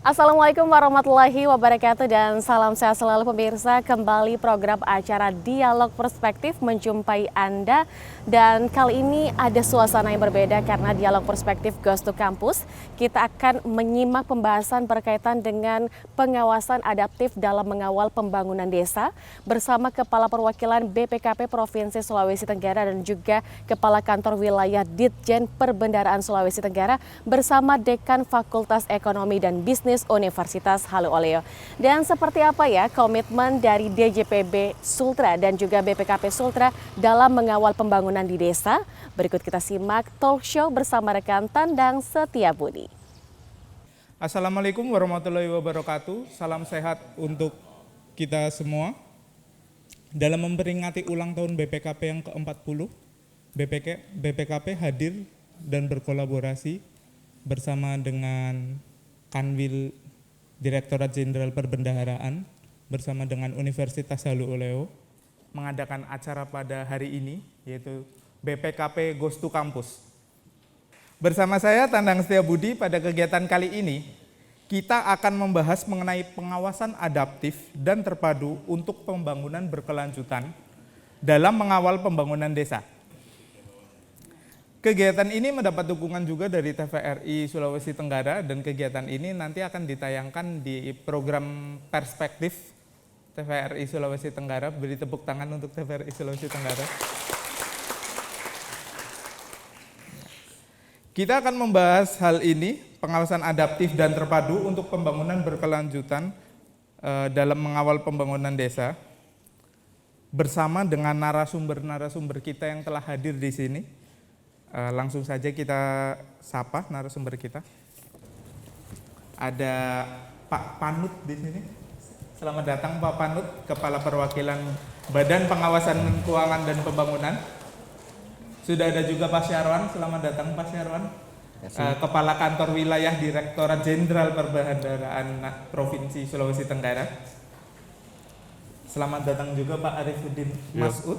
Assalamualaikum warahmatullahi wabarakatuh dan salam sehat selalu pemirsa. Kembali program acara Dialog Perspektif menjumpai Anda. Dan kali ini ada suasana yang berbeda karena Dialog Perspektif Goes to Campus. Kita akan menyimak pembahasan berkaitan dengan pengawasan adaptif dalam mengawal pembangunan desa bersama Kepala Perwakilan BPKP Provinsi Sulawesi Tenggara dan juga Kepala Kantor Wilayah Ditjen Perbendaharaan Sulawesi Tenggara bersama Dekan Fakultas Ekonomi dan Bisnis Universitas Halu Oleo. Dan seperti apa ya komitmen dari DJPB Sultra dan juga BPKP Sultra dalam mengawal pembangunan di desa? Berikut kita simak talk show bersama rekan Tandang Setiabudi. Assalamualaikum warahmatullahi wabarakatuh. Salam sehat untuk kita semua. Dalam memperingati ulang tahun BPKP yang ke-40, BPKP hadir dan berkolaborasi bersama dengan Kanwil Direktorat Jenderal Perbendaharaan bersama dengan Universitas Halu Oleo mengadakan acara pada hari ini yaitu BPKP Goes to Campus. Bersama saya Tandang Setiabudi, pada kegiatan kali ini kita akan membahas mengenai pengawasan adaptif dan terpadu untuk pembangunan berkelanjutan dalam mengawal pembangunan desa. Kegiatan ini mendapat dukungan juga dari TVRI Sulawesi Tenggara dan kegiatan ini nanti akan ditayangkan di program Perspektif TVRI Sulawesi Tenggara. Beri tepuk tangan untuk TVRI Sulawesi Tenggara. Kita akan membahas hal ini, pengawasan adaptif dan terpadu untuk pembangunan berkelanjutan dalam mengawal pembangunan desa bersama dengan narasumber-narasumber kita yang telah hadir di sini. Langsung saja kita sapa narasumber kita. Ada Pak Panut di sini. Selamat datang Pak Panut, Kepala Perwakilan Badan Pengawasan Keuangan dan Pembangunan. Sudah ada juga Pak Syarwan, selamat datang Pak Syarwan. Kepala Kantor Wilayah Direktorat Jenderal Perbendaharaan Provinsi Sulawesi Tenggara. Selamat datang juga Pak Arifuddin Masud,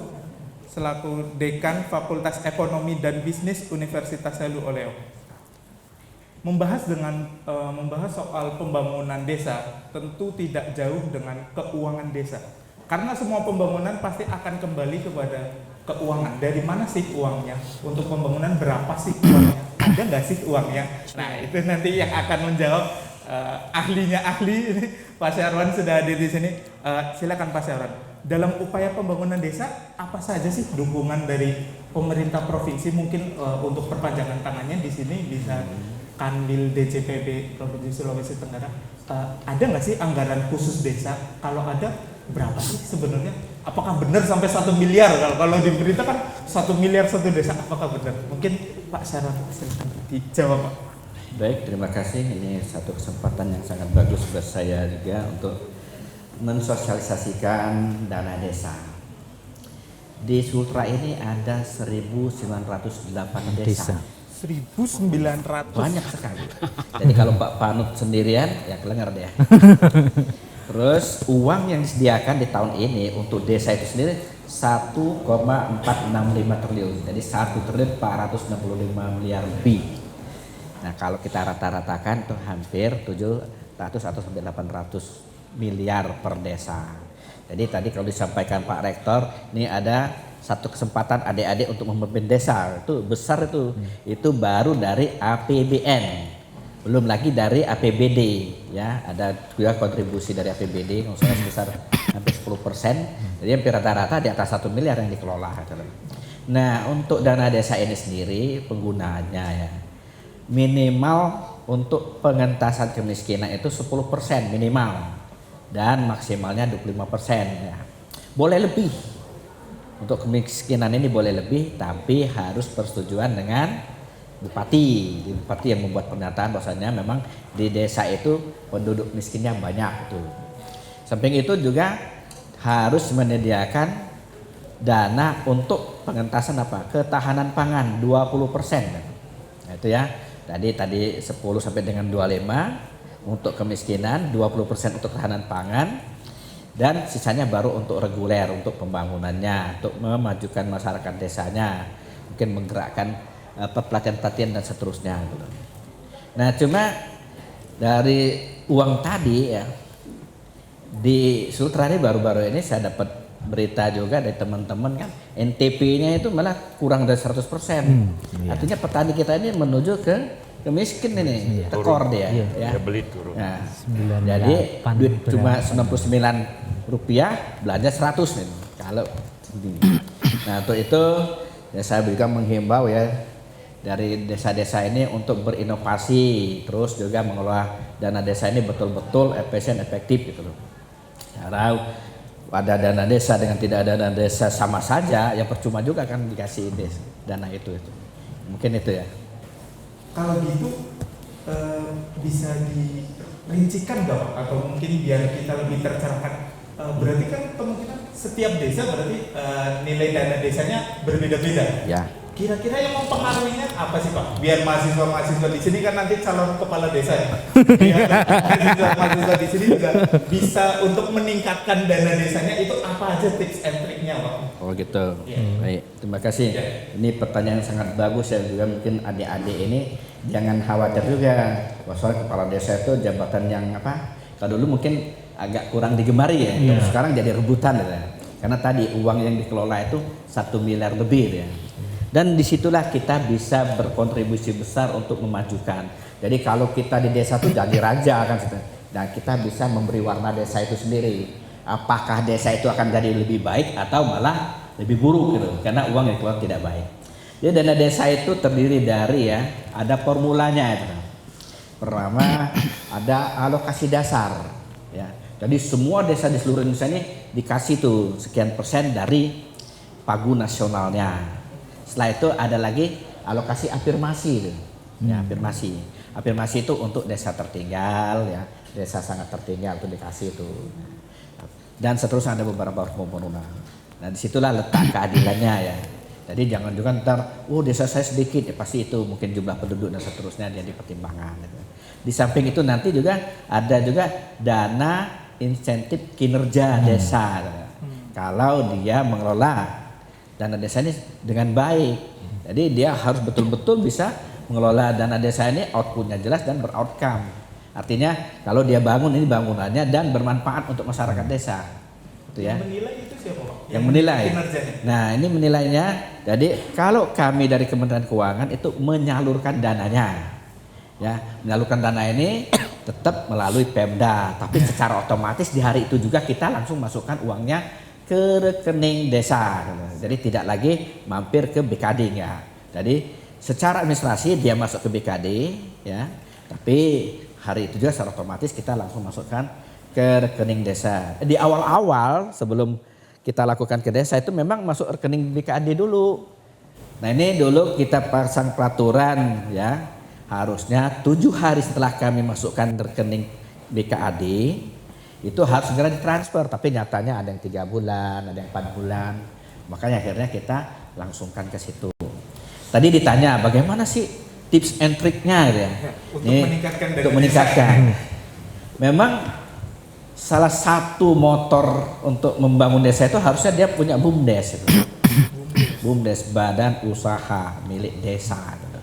selaku Dekan Fakultas Ekonomi dan Bisnis Universitas Halu Oleo. Membahas soal pembangunan desa tentu tidak jauh dengan keuangan desa. Karena semua pembangunan pasti akan kembali kepada keuangan. Dari mana sih uangnya? Untuk pembangunan berapa sih uangnya? Ada nggak sih uangnya? Nah itu nanti yang akan menjawab ahlinya ahli. Pak Syarwan sudah hadir di sini. Silakan Pak Syarwan. Dalam upaya pembangunan desa, apa saja sih dukungan dari pemerintah provinsi? Mungkin untuk perpanjangan tangannya di sini bisa Kanwil DJPB Provinsi Sulawesi Tenggara. Ada nggak sih anggaran khusus desa? Kalau ada, berapa sih sebenarnya? Apakah benar sampai 1 miliar? Kalau di berita kan 1 miliar satu desa, apakah benar? Mungkin Pak Syarwan silakan dijawab Pak. Baik, terima kasih. Ini satu kesempatan yang sangat bagus buat saya juga untuk mensosialisasikan dana desa. Di Sultra ini ada 1908 desa. 1900. Banyak sekali. Jadi kalau Pak Panut sendirian ya kelengar deh. Terus uang yang disediakan di tahun ini untuk desa itu sendiri 1,465 triliun. Jadi 1 triliun 465 miliar lebih. Nah, kalau kita rata-ratakan itu hampir 700 atau sampai 800 miliar per desa. Jadi tadi kalau disampaikan Pak Rektor, ini ada satu kesempatan adik-adik untuk memimpin desa, itu besar itu. Itu baru dari APBN, belum lagi dari APBD, ya ada juga kontribusi dari APBD, kalau saya sebesar hampir 10%. Jadi hampir rata-rata di atas 1 miliar yang dikelola. Nah untuk dana desa ini sendiri penggunaannya ya minimal untuk pengentasan kemiskinan itu 10% minimal. Dan maksimalnya 25% ya. Boleh lebih. Untuk kemiskinan ini boleh lebih, tapi harus persetujuan dengan bupati. Bupati yang membuat pernyataan bahwasanya memang di desa itu penduduk miskinnya banyak tuh. Samping itu juga harus menyediakan dana untuk pengentasan apa? Ketahanan pangan 20%. Nah, itu ya. Tadi 10 sampai dengan 25 untuk kemiskinan, 20% untuk ketahanan pangan, dan sisanya baru untuk reguler, untuk pembangunannya, untuk memajukan masyarakat desanya, mungkin menggerakkan pelatihan-pelatihan dan seterusnya. Nah cuma dari uang tadi ya, di Sultra ini baru-baru ini saya dapat berita juga dari teman-teman kan, NTP-nya itu malah kurang dari 100%. Iya. Artinya petani kita ini menuju ke miskin ini, tekor dia. Ya. Ya beli turun. Nah, 98 jadi duit cuma berapa? Rp99, belanja 100 nih. Kalau nah untuk itu ya saya juga menghimbau ya dari desa-desa ini untuk berinovasi, terus juga mengelola dana desa ini betul-betul efisien, efektif gitu loh. Karena ada dana desa dengan tidak ada dana desa sama saja, ya percuma juga kan dikasih dana itu. Mungkin itu ya. Kalau gitu bisa dirincikan nggak Pak? Atau mungkin biar kita lebih tercerahkan. Berarti kan kemungkinan setiap desa berarti nilai dana desanya berbeda-beda. Ya. Kira-kira yang mempengaruhinya apa sih Pak? Biar mahasiswa-mahasiswa di sini kan nanti calon kepala desa ya. Biar mahasiswa di sini juga bisa untuk meningkatkan dana desanya, itu apa aja tips and triknya Pak? Oh gitu. Ya. Baik, terima kasih. Ya. Ini pertanyaan sangat bagus ya, juga mungkin adik-adik ini jangan khawatir juga. Soal kepala desa itu jabatan yang apa? Kalau dulu mungkin agak kurang digemari ya. Iya. Sekarang jadi rebutan ya. Karena tadi uang yang dikelola itu 1 miliar lebih ya. Dan disitulah kita bisa berkontribusi besar untuk memajukan. Jadi kalau kita di desa itu jadi raja kan, dan kita bisa memberi warna desa itu sendiri. Apakah desa itu akan jadi lebih baik atau malah lebih buruk gitu, karena uang yang keluar tidak baik. Jadi dana desa itu terdiri dari ya, ada formulanya itu. Pertama ada alokasi dasar. Ya, jadi semua desa di seluruh Indonesia ini dikasih tuh sekian persen dari pagu nasionalnya. Setelah itu ada lagi alokasi afirmasi itu. Ya, afirmasi itu untuk desa tertinggal ya, desa sangat tertinggal itu dikasih itu. Dan seterusnya ada beberapa formula. Nah disitulah letak keadilannya ya. Jadi jangan juga ntar, desa saya sedikit ya pasti itu mungkin jumlah penduduk dan seterusnya jadi pertimbangan. Gitu. Di samping itu nanti juga ada juga dana insentif kinerja desa. Gitu. Kalau dia mengelola dana desa ini dengan baik, jadi dia harus betul-betul bisa mengelola dana desa ini outputnya jelas dan beroutcome. Artinya kalau dia bangun ini bangunannya dan bermanfaat untuk masyarakat desa, itu ya. Yang menilai itu siapa Pak? Yang menilai. Kinerjanya. Nah ini menilainya. Jadi kalau kami dari Kementerian Keuangan itu menyalurkan dananya, ya menyalurkan dana ini tetap melalui Pemda, tapi secara otomatis di hari itu juga kita langsung masukkan uangnya ke rekening desa, jadi tidak lagi mampir ke BKD ya. Jadi secara administrasi dia masuk ke BKD ya, tapi hari itu juga secara otomatis kita langsung masukkan ke rekening desa. Di awal-awal sebelum kita lakukan ke desa itu memang masuk rekening BKD dulu. Nah ini dulu kita pasang peraturan ya, harusnya 7 hari setelah kami masukkan rekening BKD itu harus segera ditransfer, tapi nyatanya ada yang 3 bulan, ada yang 4 bulan. Makanya akhirnya kita langsungkan ke situ. Tadi ditanya bagaimana sih tips and triknya gitu ya. Untuk meningkatkan. Memang salah satu motor untuk membangun desa itu harusnya dia punya BUMDes gitu. BUMDes, badan usaha milik desa gitu.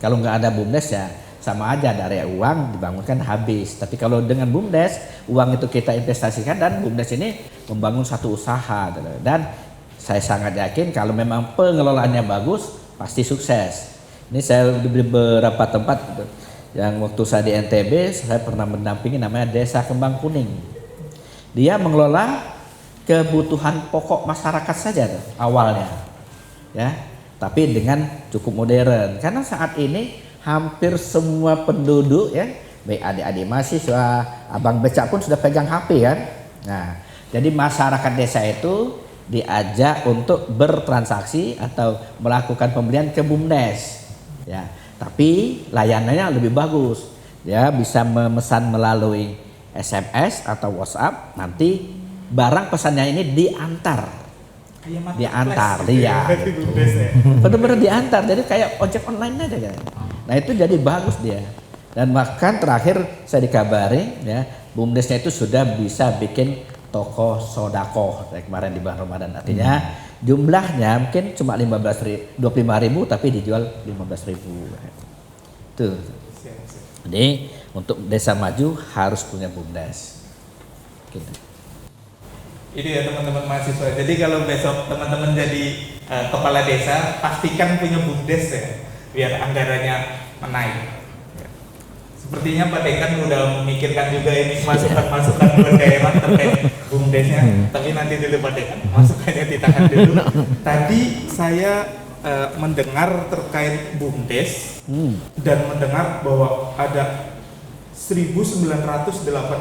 Kalau nggak ada BUMDes ya sama aja dari uang dibangunkan habis. Tapi kalau dengan BUMDes, uang itu kita investasikan dan BUMDes ini membangun satu usaha. Dan saya sangat yakin kalau memang pengelolaannya bagus, pasti sukses. Ini saya di beberapa tempat yang waktu saya di NTB, saya pernah mendampingi namanya Desa Kembang Kuning. Dia mengelola kebutuhan pokok masyarakat saja tuh, awalnya. Ya, tapi dengan cukup modern. Karena saat ini hampir semua penduduk ya, baik adik-adik mahasiswa, abang becak pun sudah pegang HP kan. Nah, jadi masyarakat desa itu diajak untuk bertransaksi atau melakukan pembelian ke BUMDes. Ya, tapi layanannya lebih bagus. Ya, bisa memesan melalui SMS atau WhatsApp, nanti barang pesannya ini diantar. Diantar, iya. Benar-benar diantar, jadi kayak ojek online aja kan. Nah itu jadi bagus dia. Dan bahkan terakhir saya dikabari ya, BUMDesnya itu sudah bisa bikin toko sodako kemarin di bulan Ramadan. Artinya jumlahnya mungkin cuma 25.000 tapi dijual 15.000. Tuh. Jadi Untuk desa maju harus punya BUMDes. Gitu. Itu ya teman-teman mahasiswa. Jadi kalau besok teman-teman jadi kepala desa, pastikan punya BUMDes ya, biar anggarannya menaik. Sepertinya Pak Dekan udah memikirkan juga ini masukan-masukan buat daerah terkait BUMDesnya. Tapi nanti dulu Pak Dekan, masukannya ditahan dulu. Tadi saya mendengar terkait BUMDes dan mendengar bahwa ada 1908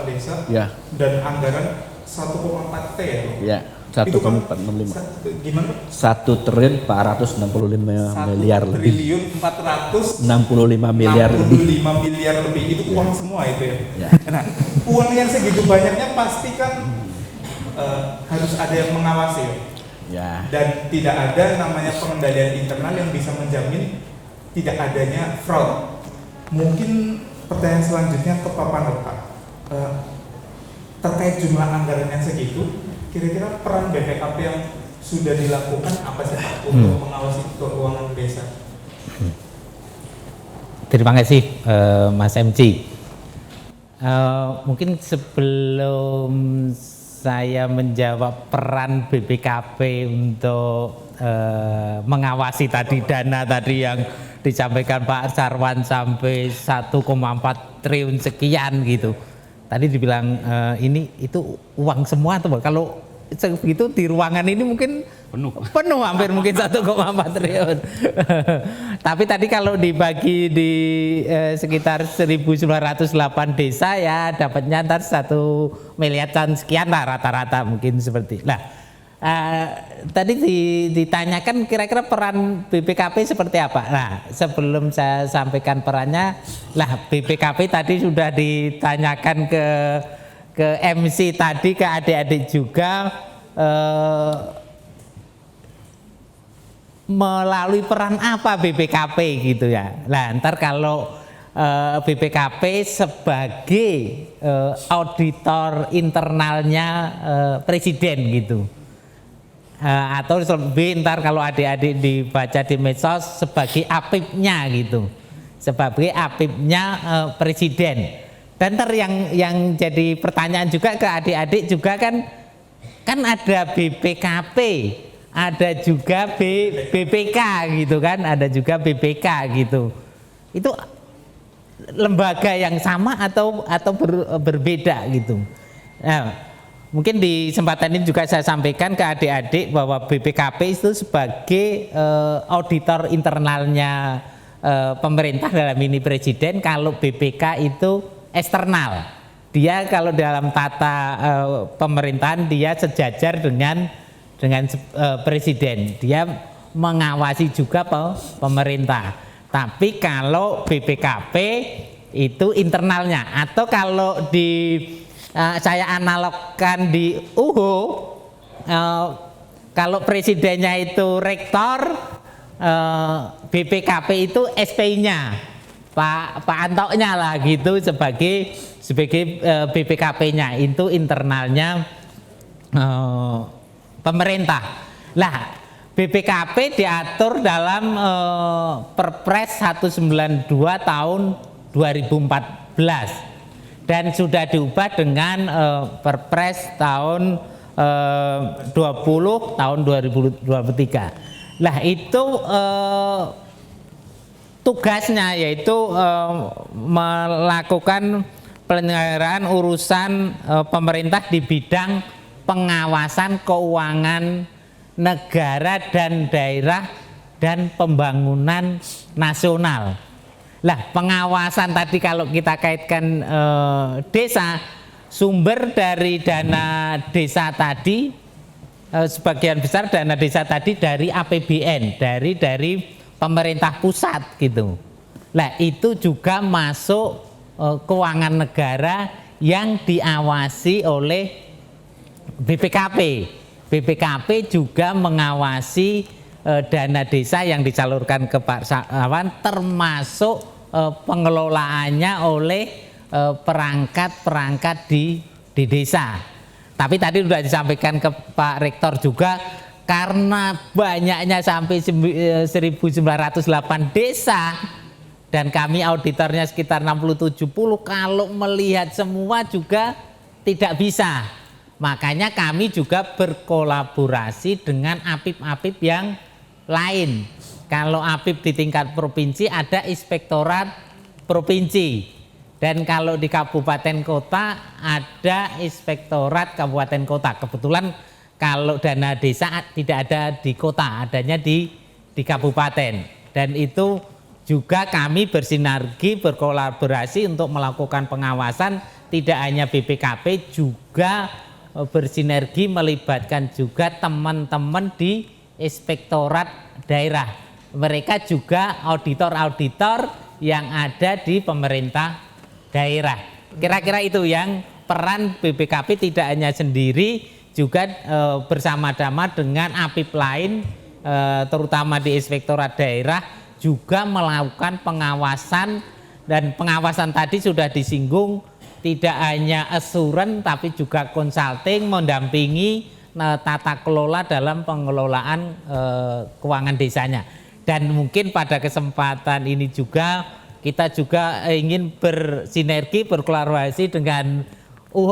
desa dan anggaran 1,4 T ya. 1,465. Gimana? 1.465 miliar lebih. 1.465 miliar lebih. miliar lebih. Itu uang semua itu ya. Nah, uang yang segitu banyaknya pasti kan harus ada yang mengawasi ya. Dan tidak ada namanya pengendalian internal yang bisa menjamin tidak adanya fraud. Mungkin pertanyaan selanjutnya ke Pak Panota, terkait jumlah anggaran yang segitu, kira-kira peran BPKP yang sudah dilakukan apa sih Pak untuk mengawasi keuangan desa? Terima kasih Mas MC. Mungkin sebelum saya menjawab peran BPKP untuk mengawasi tadi dana tadi yang disampaikan Pak Sarwan sampai 1,4 triliun sekian gitu. Tadi dibilang itu uang semua tuh, kalau segitu di ruangan ini mungkin penuh hampir mungkin 1,4 triliun. Tapi tadi kalau dibagi di sekitar 1908 desa ya dapatnya ntar 1 miliaran sekian lah rata-rata mungkin seperti. Nah, tadi ditanyakan kira-kira peran BPKP seperti apa. Nah, sebelum saya sampaikan perannya, lah BPKP tadi sudah ditanyakan ke MC tadi, ke adik-adik juga melalui peran apa BPKP gitu ya. Nah, ntar kalau BPKP sebagai auditor internalnya presiden gitu. Atau lebih ntar kalau adik-adik dibaca di medsos sebagai APIP-nya gitu, sebagai APIP-nya presiden. Dan ntar yang jadi pertanyaan juga ke adik-adik juga kan ada BPKP, ada juga BPK gitu kan, ada juga BPK gitu. Itu lembaga yang sama atau berbeda gitu. Nah, mungkin di kesempatan ini juga saya sampaikan ke adik-adik bahwa BPKP itu sebagai auditor internalnya pemerintah dalam ini presiden. Kalau BPK itu eksternal. Dia kalau dalam tata pemerintahan dia sejajar dengan presiden. Dia mengawasi juga pemerintah. Tapi kalau BPKP itu internalnya, atau kalau saya analogkan di UHO, kalau presidennya itu rektor, BPKP itu SP-nya, Pak Antoknya lah gitu sebagai BPKP-nya, itu internalnya pemerintah. Lah, BPKP diatur dalam Perpres 192 tahun 2014. Dan sudah diubah dengan Perpres tahun 20 tahun 2023. Lah itu tugasnya yaitu melakukan penyelenggaraan urusan pemerintah di bidang pengawasan keuangan negara dan daerah dan pembangunan nasional. Lah, pengawasan tadi kalau kita kaitkan desa, sumber dari dana desa tadi, sebagian besar dana desa tadi dari APBN, dari pemerintah pusat gitu. Lah, itu juga masuk keuangan negara yang diawasi oleh BPKP. BPKP juga mengawasi dana desa yang disalurkan ke Pak Sarwan, termasuk pengelolaannya oleh perangkat-perangkat di desa. Tapi tadi sudah disampaikan ke Pak Rektor juga, karena banyaknya sampai 1908 desa dan kami auditornya sekitar 60-70, kalau melihat semua juga tidak bisa. Makanya kami juga berkolaborasi dengan APIP-APIP yang lain. Kalau APIP di tingkat provinsi ada inspektorat provinsi, dan kalau di kabupaten kota ada inspektorat kabupaten kota. Kebetulan kalau dana desa tidak ada di kota, adanya di kabupaten, dan itu juga kami bersinergi berkolaborasi untuk melakukan pengawasan. Tidak hanya BPKP, juga bersinergi melibatkan juga teman-teman di inspektorat daerah. Mereka juga auditor-auditor yang ada di pemerintah daerah. Kira-kira itu yang peran BPKP, tidak hanya sendiri, juga bersama-sama dengan APIP lain, terutama di inspektorat daerah, juga melakukan pengawasan. Dan pengawasan tadi sudah disinggung, tidak hanya assurance tapi juga consulting, mendampingi tata kelola dalam pengelolaan keuangan desanya. Dan mungkin pada kesempatan ini juga kita juga ingin bersinergi, berkolaborasi dengan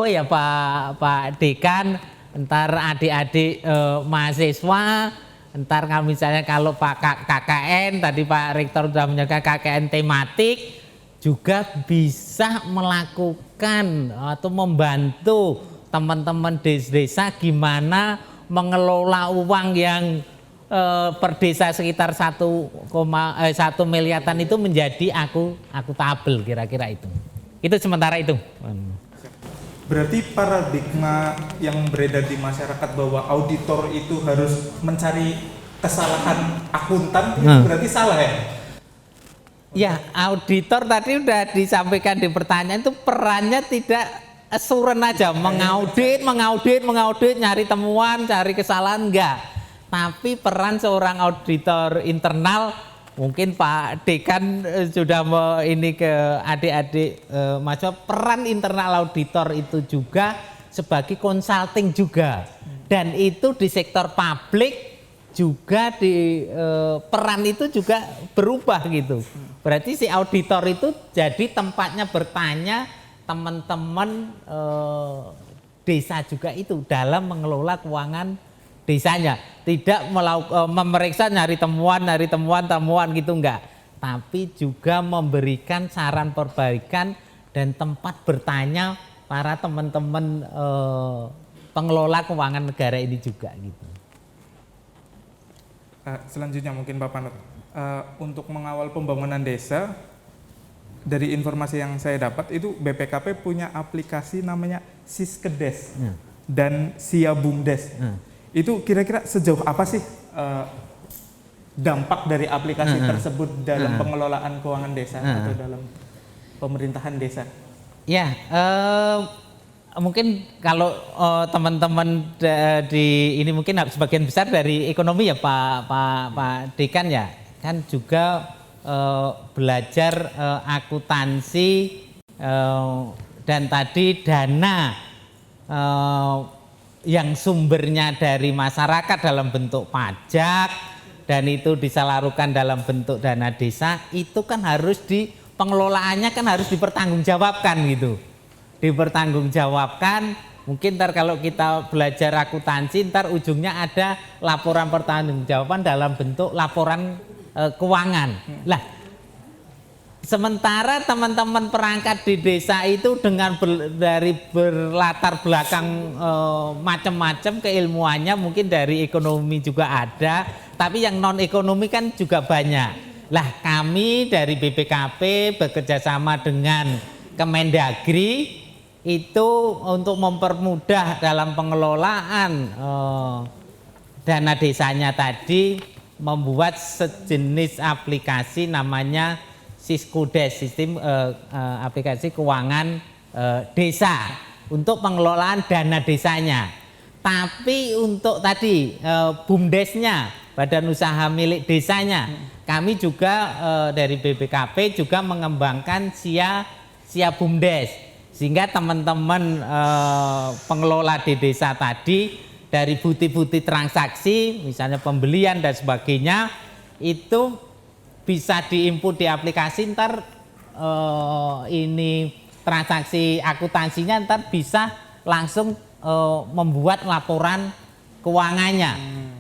ya Pak Dekan, entar adik-adik mahasiswa, entar misalnya kalau Pak KKN, tadi Pak Rektor sudah menyebutkan KKN tematik, juga bisa melakukan atau membantu teman-teman desa gimana mengelola uang yang per desa sekitar 1 miliaran itu menjadi akuntabel, kira-kira itu. Itu sementara itu. Berarti paradigma yang beredar di masyarakat bahwa auditor itu harus mencari kesalahan akuntan, itu berarti salah ya? Ya, auditor tadi udah disampaikan di pertanyaan, itu perannya tidak assurance aja, mengaudit, nyari temuan, cari kesalahan, enggak. Tapi peran seorang auditor internal, mungkin Pak Dekan sudah ini ke adik-adik mahasiswa, peran internal auditor itu juga sebagai consulting juga. Dan itu di sektor publik juga di peran itu juga berubah gitu. Berarti si auditor itu jadi tempatnya bertanya teman-teman desa juga itu dalam mengelola keuangan desanya. Tidak memeriksa nyari temuan gitu, enggak. Tapi juga memberikan saran perbaikan dan tempat bertanya para teman-teman pengelola keuangan negara ini juga gitu. Selanjutnya mungkin Pak Panut, untuk mengawal pembangunan desa, dari informasi yang saya dapat itu BPKP punya aplikasi namanya Siskedes dan Siabumdes. Itu kira-kira sejauh apa sih dampak dari aplikasi tersebut dalam pengelolaan keuangan desa atau dalam pemerintahan desa? Ya, mungkin kalau teman-teman di ini mungkin sebagian besar dari ekonomi ya Pak Dekan ya, kan juga belajar akuntansi dan tadi dana yang sumbernya dari masyarakat dalam bentuk pajak dan itu disalurkan dalam bentuk dana desa, itu kan harus pengelolaannya kan harus dipertanggungjawabkan gitu. Dipertanggungjawabkan, mungkin ntar kalau kita belajar akuntansi, ntar ujungnya ada laporan pertanggungjawaban dalam bentuk laporan keuangan. Lah, sementara teman-teman perangkat di desa itu dengan dari berlatar belakang macam-macam keilmuannya, mungkin dari ekonomi juga ada, tapi yang non ekonomi kan juga banyak. Lah, kami dari BPKP bekerjasama dengan Kemendagri itu untuk mempermudah dalam pengelolaan dana desanya tadi, membuat sejenis aplikasi namanya Siskudes, sistem aplikasi keuangan desa untuk pengelolaan dana desanya. Tapi untuk tadi BUMDesnya, badan usaha milik desanya, kami juga dari BPKP juga mengembangkan Siabumdes. Sehingga teman-teman pengelola di desa tadi dari bukti-bukti transaksi, misalnya pembelian dan sebagainya, itu bisa diinput di aplikasi, ntar ini transaksi akuntansinya ntar bisa langsung membuat laporan keuangannya.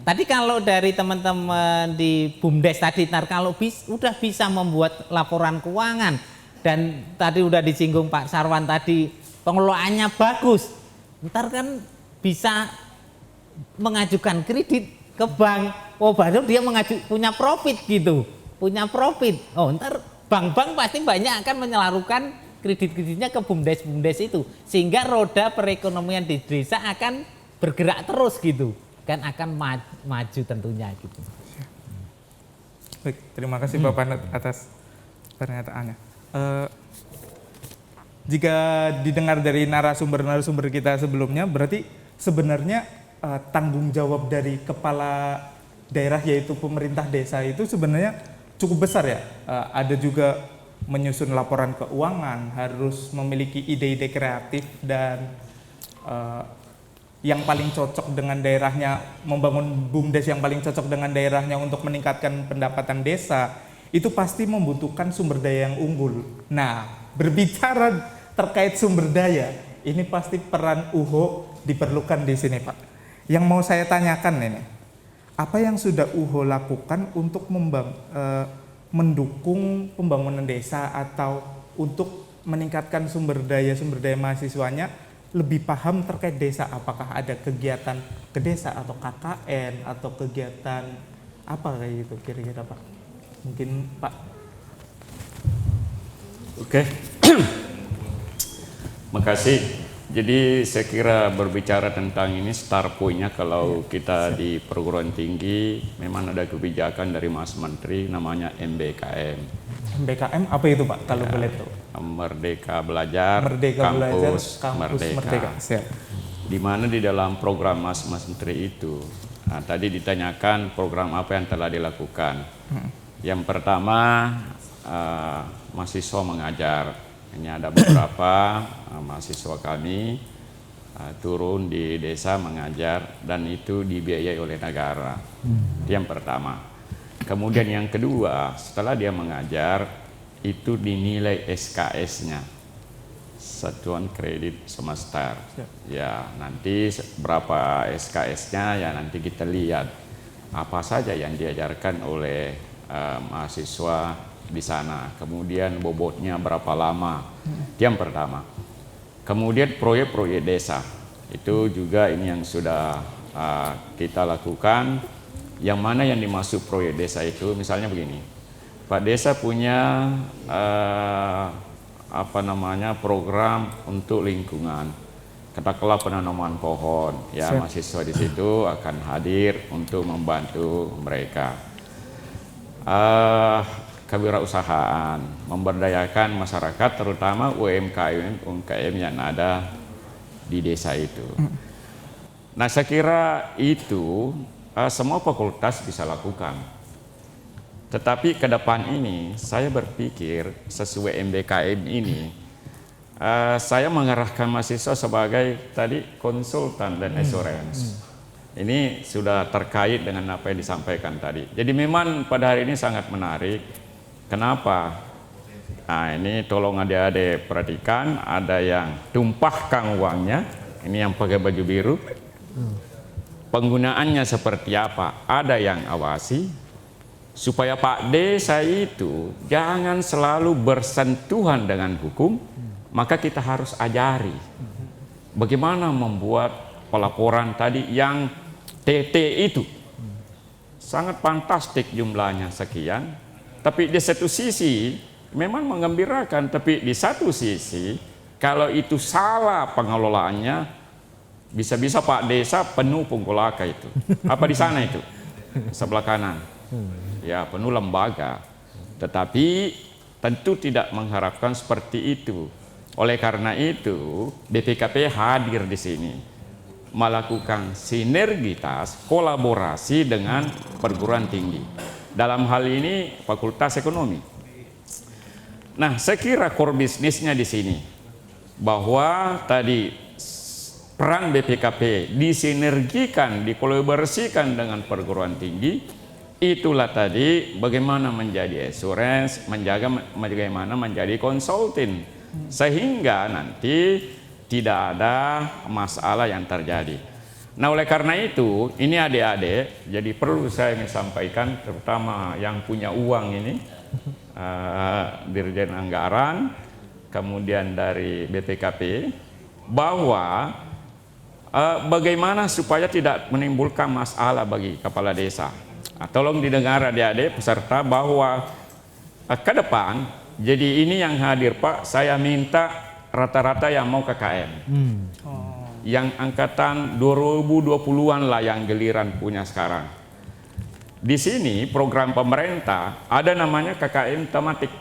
Tadi kalau dari teman-teman di BUMDes tadi, ntar kalau udah bisa membuat laporan keuangan, dan tadi udah disinggung Pak Sarwan tadi pengelolaannya bagus, ntar kan bisa mengajukan kredit ke bank. Oh, baru dia punya profit gitu, punya profit. Oh, ntar bank-bank pasti banyak akan menyalurkan kredit-kreditnya ke BUMDes itu, sehingga roda perekonomian di desa akan bergerak terus gitu, kan akan maju tentunya gitu. Baik, terima kasih Pak Panut atas pernyataannya. Jika didengar dari narasumber kita sebelumnya, berarti sebenarnya tanggung jawab dari kepala daerah yaitu pemerintah desa itu sebenarnya cukup besar ya. Ada juga menyusun laporan keuangan, harus memiliki ide-ide kreatif dan yang paling cocok dengan daerahnya, membangun BUMDes yang paling cocok dengan daerahnya untuk meningkatkan pendapatan desa, itu pasti membutuhkan sumber daya yang unggul. Nah, berbicara terkait sumber daya, ini pasti peran UHO diperlukan di sini, Pak. Yang mau saya tanyakan ini, apa yang sudah UHO lakukan untuk mendukung pembangunan desa atau untuk meningkatkan sumber daya mahasiswanya lebih paham terkait desa? Apakah ada kegiatan ke desa atau KKN atau kegiatan apa kayak gitu kira-kira, Pak? Mungkin Pak. Oke. Makasih. Jadi saya kira berbicara tentang ini start point-nya kalau kita di perguruan tinggi memang ada kebijakan dari Mas Menteri namanya MBKM. MBKM apa itu, Pak, kalau boleh tahu? Merdeka Belajar, Kampus Merdeka. Siap. Di mana di dalam program Mas Menteri itu, tadi ditanyakan program apa yang telah dilakukan. Yang pertama, mahasiswa mengajar. Ini ada beberapa mahasiswa kami turun di desa mengajar dan itu dibiayai oleh negara. Itu yang pertama. Kemudian yang kedua, setelah dia mengajar itu dinilai SKS-nya, Satuan Kredit Semester. Ya, nanti berapa SKS-nya ya nanti kita lihat apa saja yang diajarkan oleh mahasiswa di sana. Kemudian bobotnya berapa lama. Itu yang pertama. Kemudian proyek-proyek desa. Itu juga ini yang sudah kita lakukan. Yang mana yang dimaksud proyek desa itu misalnya begini. Pak Desa punya program untuk lingkungan, katakanlah penanaman pohon, ya mahasiswa di situ akan hadir untuk membantu mereka. Kewirausahaan, memberdayakan masyarakat terutama UMKM yang ada di desa itu. Nah, saya kira itu semua fakultas bisa lakukan. Tetapi ke depan ini saya berpikir sesuai MBKM ini saya mengarahkan mahasiswa sebagai tadi konsultan dan assurance. Ini sudah terkait dengan apa yang disampaikan tadi. Jadi memang pada hari ini sangat menarik. Kenapa? Nah, ini tolong adik-adik perhatikan, ada yang tumpahkan uangnya, ini yang pakai baju biru. Penggunaannya seperti apa? Ada yang awasi. Supaya Pak Desa itu jangan selalu bersentuhan dengan hukum, maka kita harus ajari bagaimana membuat pelaporan tadi yang TT itu. Sangat fantastik jumlahnya sekian, tapi di satu sisi memang menggembirakan, tapi di satu sisi kalau itu salah pengelolaannya, bisa-bisa Pak Desa penuh punggulaka itu. Apa di sana itu? Sebelah kanan. Ya, penuh lembaga. Tetapi tentu tidak mengharapkan seperti itu. Oleh karena itu, BPKP hadir di sini melakukan sinergitas kolaborasi dengan perguruan tinggi. Dalam hal ini Fakultas Ekonomi. Nah, saya kira core bisnisnya di sini bahwa tadi peran BPKP disinergikan, dikolaborasikan dengan perguruan tinggi. itulah tadi bagaimana menjadi assurance, bagaimana menjadi konsultan, sehingga nanti tidak ada masalah yang terjadi. Nah, oleh karena itu, ini adik-adik, jadi perlu saya sampaikan, terutama yang punya uang ini, Dirjen Anggaran, kemudian dari BPKP, bahwa bagaimana supaya tidak menimbulkan masalah bagi kepala desa. Tolong didengar adik-adik peserta bahwa ke depan, jadi ini yang hadir Pak, saya minta rata-rata yang mau KKN. Yang angkatan 2020-an lah yang giliran punya sekarang. Di sini program pemerintah ada namanya KKN tematik.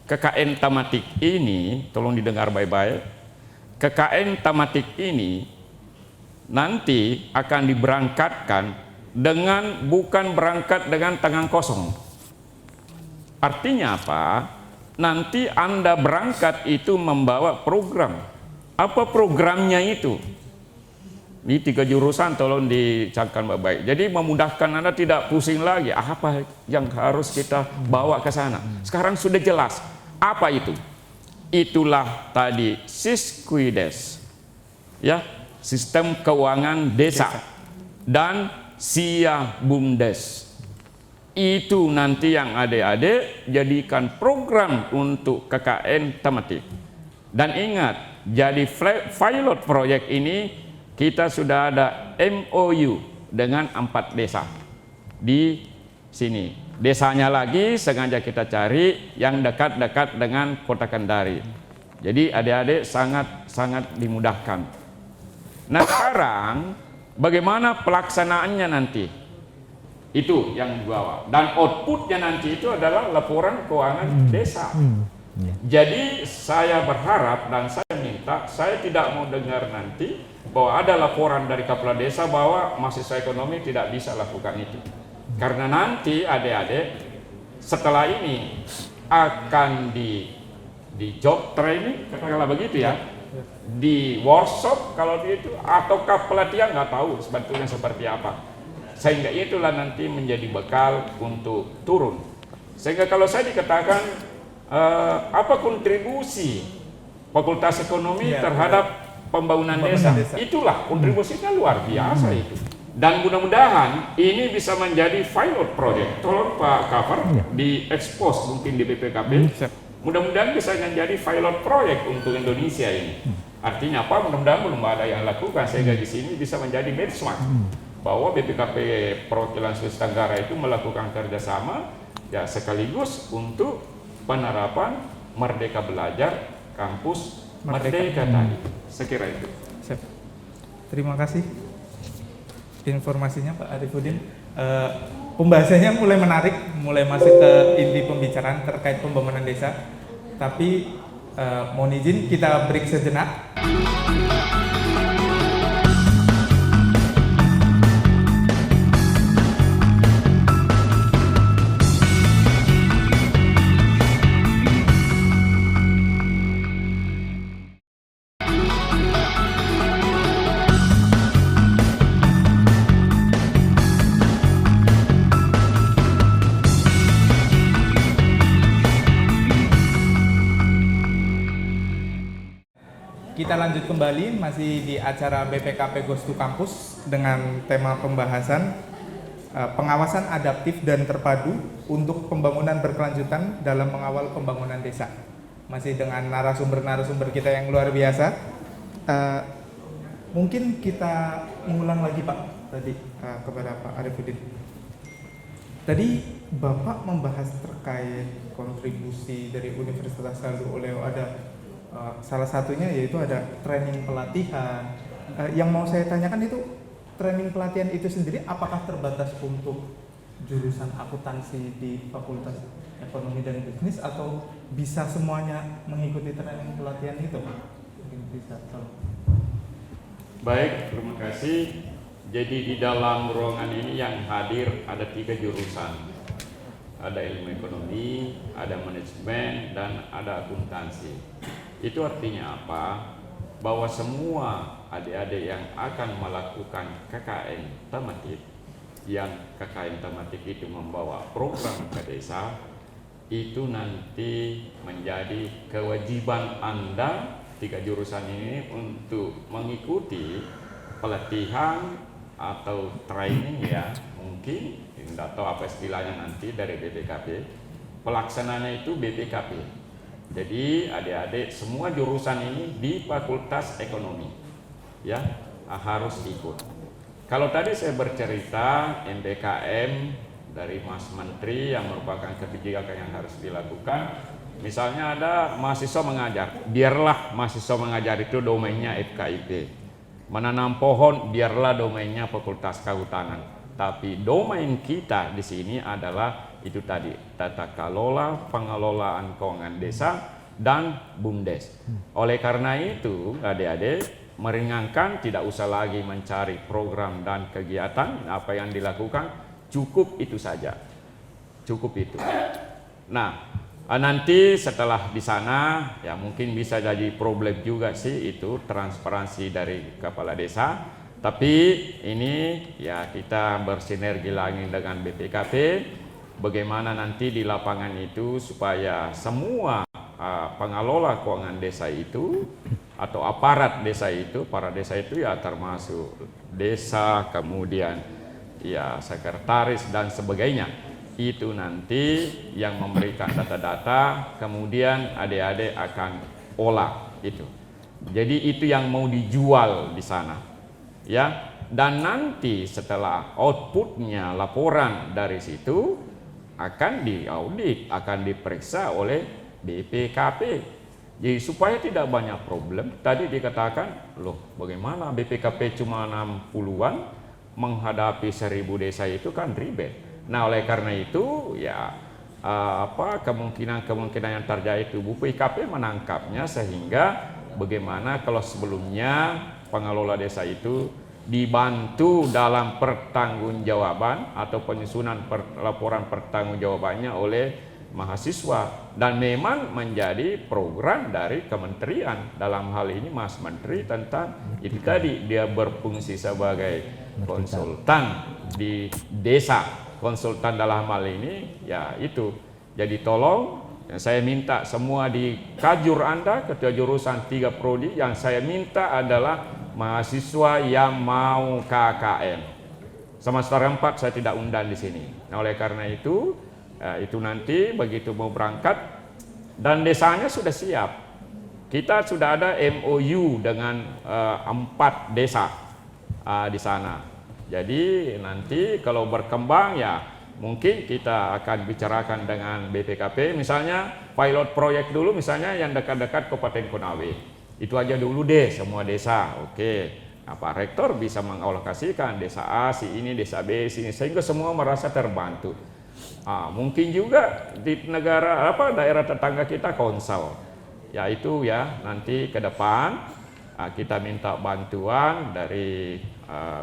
KKN tematik ini, tolong didengar baik-baik. KKN tematik ini nanti akan diberangkatkan dengan bukan berangkat dengan tangan kosong. Artinya apa? Nanti Anda berangkat itu membawa program. Apa programnya itu? Ini 3 jurusan, tolong dicangkan baik-baik. Jadi memudahkan Anda tidak pusing lagi. Apa yang harus kita bawa ke sana? Sekarang sudah jelas. Apa itu? Itulah tadi Siskuides, ya, sistem keuangan desa, dan Sia Bumdes. Itu nanti yang adik-adik jadikan program untuk KKN tematik. Dan ingat, jadi pilot proyek ini kita sudah ada MOU dengan 4 desa di sini. Desanya lagi sengaja kita cari yang dekat-dekat dengan Kota Kendari. Jadi adik-adik sangat dimudahkan. Nah, sekarang bagaimana pelaksanaannya nanti? Itu yang dibawa. Dan outputnya nanti itu adalah laporan keuangan desa. Jadi saya berharap dan saya minta, saya tidak mau dengar nanti bahwa ada laporan dari kepala desa bahwa mahasiswa ekonomi tidak bisa lakukan itu. Karena nanti adik-adik setelah ini akan di job training, katakanlah begitu ya, di workshop kalau itu, ataukah pelatihan, nggak tahu sebetulnya seperti apa. Sehingga itulah nanti menjadi bekal untuk turun. Sehingga kalau saya dikatakan apa kontribusi Fakultas Ekonomi terhadap pembangunan desa, itulah kontribusinya luar biasa itu. Dan mudah-mudahan ini bisa menjadi pilot project. Tolong Pak Cover di-expose mungkin di BPKP. Mudah-mudahan bisa menjadi pilot project untuk Indonesia ini. Artinya apa? Mudah-mudahan belum ada yang lakukan, sehingga di sini bisa menjadi benchmark bahwa BPKP Perwakilan Sulawesi Tenggara itu melakukan kerjasama ya sekaligus untuk penerapan Merdeka Belajar Kampus Merdeka tadi. Sekira itu. Terima kasih informasinya Pak Arifudin. Pembahasannya mulai menarik, mulai masuk ke inti pembicaraan terkait pembangunan desa. Tapi mohon izin kita break sejenak. Kita lanjut kembali masih di acara BPKP Goes to Campus dengan tema pembahasan pengawasan adaptif dan terpadu untuk pembangunan berkelanjutan dalam mengawal pembangunan desa. Masih dengan narasumber-narasumber kita yang luar biasa. Mungkin kita mengulang lagi Pak tadi kepada Pak Arifudin. Tadi Bapak membahas terkait kontribusi dari Universitas Saldo Oleo, ada salah satunya yaitu ada training pelatihan. Yang mau saya tanyakan itu training pelatihan itu sendiri apakah terbatas untuk jurusan akuntansi di Fakultas Ekonomi dan Bisnis atau bisa semuanya mengikuti training pelatihan itu? Mungkin bisa tahu. Baik, terima kasih. Jadi di dalam ruangan ini yang hadir ada 3 jurusan. Ada ilmu ekonomi, ada manajemen, dan ada akuntansi. Itu artinya apa? Bahwa semua adik-adik yang akan melakukan KKN tematik yang KKN tematik itu membawa program ke desa, itu nanti menjadi kewajiban Anda 3 jurusan ini untuk mengikuti pelatihan atau training ya, mungkin tidak tahu apa istilahnya nanti dari BPKP. Pelaksananya itu BPKP. Jadi adik-adik semua jurusan ini di Fakultas Ekonomi ya harus ikut. Kalau tadi saya bercerita MBKM dari Mas Menteri yang merupakan kebijakan yang harus dilakukan, misalnya ada mahasiswa mengajar, biarlah mahasiswa mengajar itu domainnya FKIP. Menanam pohon biarlah domainnya Fakultas Kehutanan. Tapi domain kita di sini adalah itu tadi tata kelola, pengelolaan keuangan desa dan BUMDes. Oleh karena itu, adik-adik meringankan, tidak usah lagi mencari program dan kegiatan apa yang dilakukan, cukup itu saja. Cukup itu. Nah, nanti setelah di sana ya mungkin bisa jadi problem juga sih itu transparansi dari kepala desa. Tapi ini ya kita bersinergi lagi dengan BPKP, bagaimana nanti di lapangan itu supaya semua pengelola keuangan desa itu atau aparat desa itu, para desa itu ya termasuk desa, kemudian ya sekretaris dan sebagainya, itu nanti yang memberikan data-data, kemudian adik-adik akan olah itu. Jadi itu yang mau dijual di sana, ya. Dan nanti setelah outputnya laporan dari situ akan diaudit, akan diperiksa oleh BPKP. Jadi supaya tidak banyak problem, tadi dikatakan, loh bagaimana BPKP cuma 60-an menghadapi 1000 desa itu kan ribet. Nah oleh karena itu ya kemungkinan yang terjadi itu BPKP menangkapnya, sehingga bagaimana kalau sebelumnya pengelola desa itu dibantu dalam pertanggungjawaban atau penyusunan laporan pertanggungjawabannya oleh mahasiswa, dan memang menjadi program dari kementerian, dalam hal ini Mas Menteri tentang itu tadi, dia berfungsi sebagai konsultan di desa, konsultan dalam hal ini ya itu. Jadi tolong saya minta semua di kajur Anda ketua jurusan 3 prodi, yang saya minta adalah mahasiswa yang mau KKN. Semester 4 saya tidak undang di sini. Nah oleh karena itu itu nanti begitu mau berangkat, dan desanya sudah siap. Kita sudah ada MOU dengan 4 desa di sana. Jadi nanti kalau berkembang ya mungkin kita akan bicarakan dengan BPKP, misalnya pilot proyek dulu, misalnya yang dekat-dekat Kabupaten Konawe. Itu aja dulu deh semua desa. Oke. Nah, Pak Rektor bisa mengalokasikan desa A, si ini, desa B, sini, sehingga semua merasa terbantu. Mungkin juga di daerah tetangga kita konsel, yaitu ya nanti ke depan kita minta bantuan dari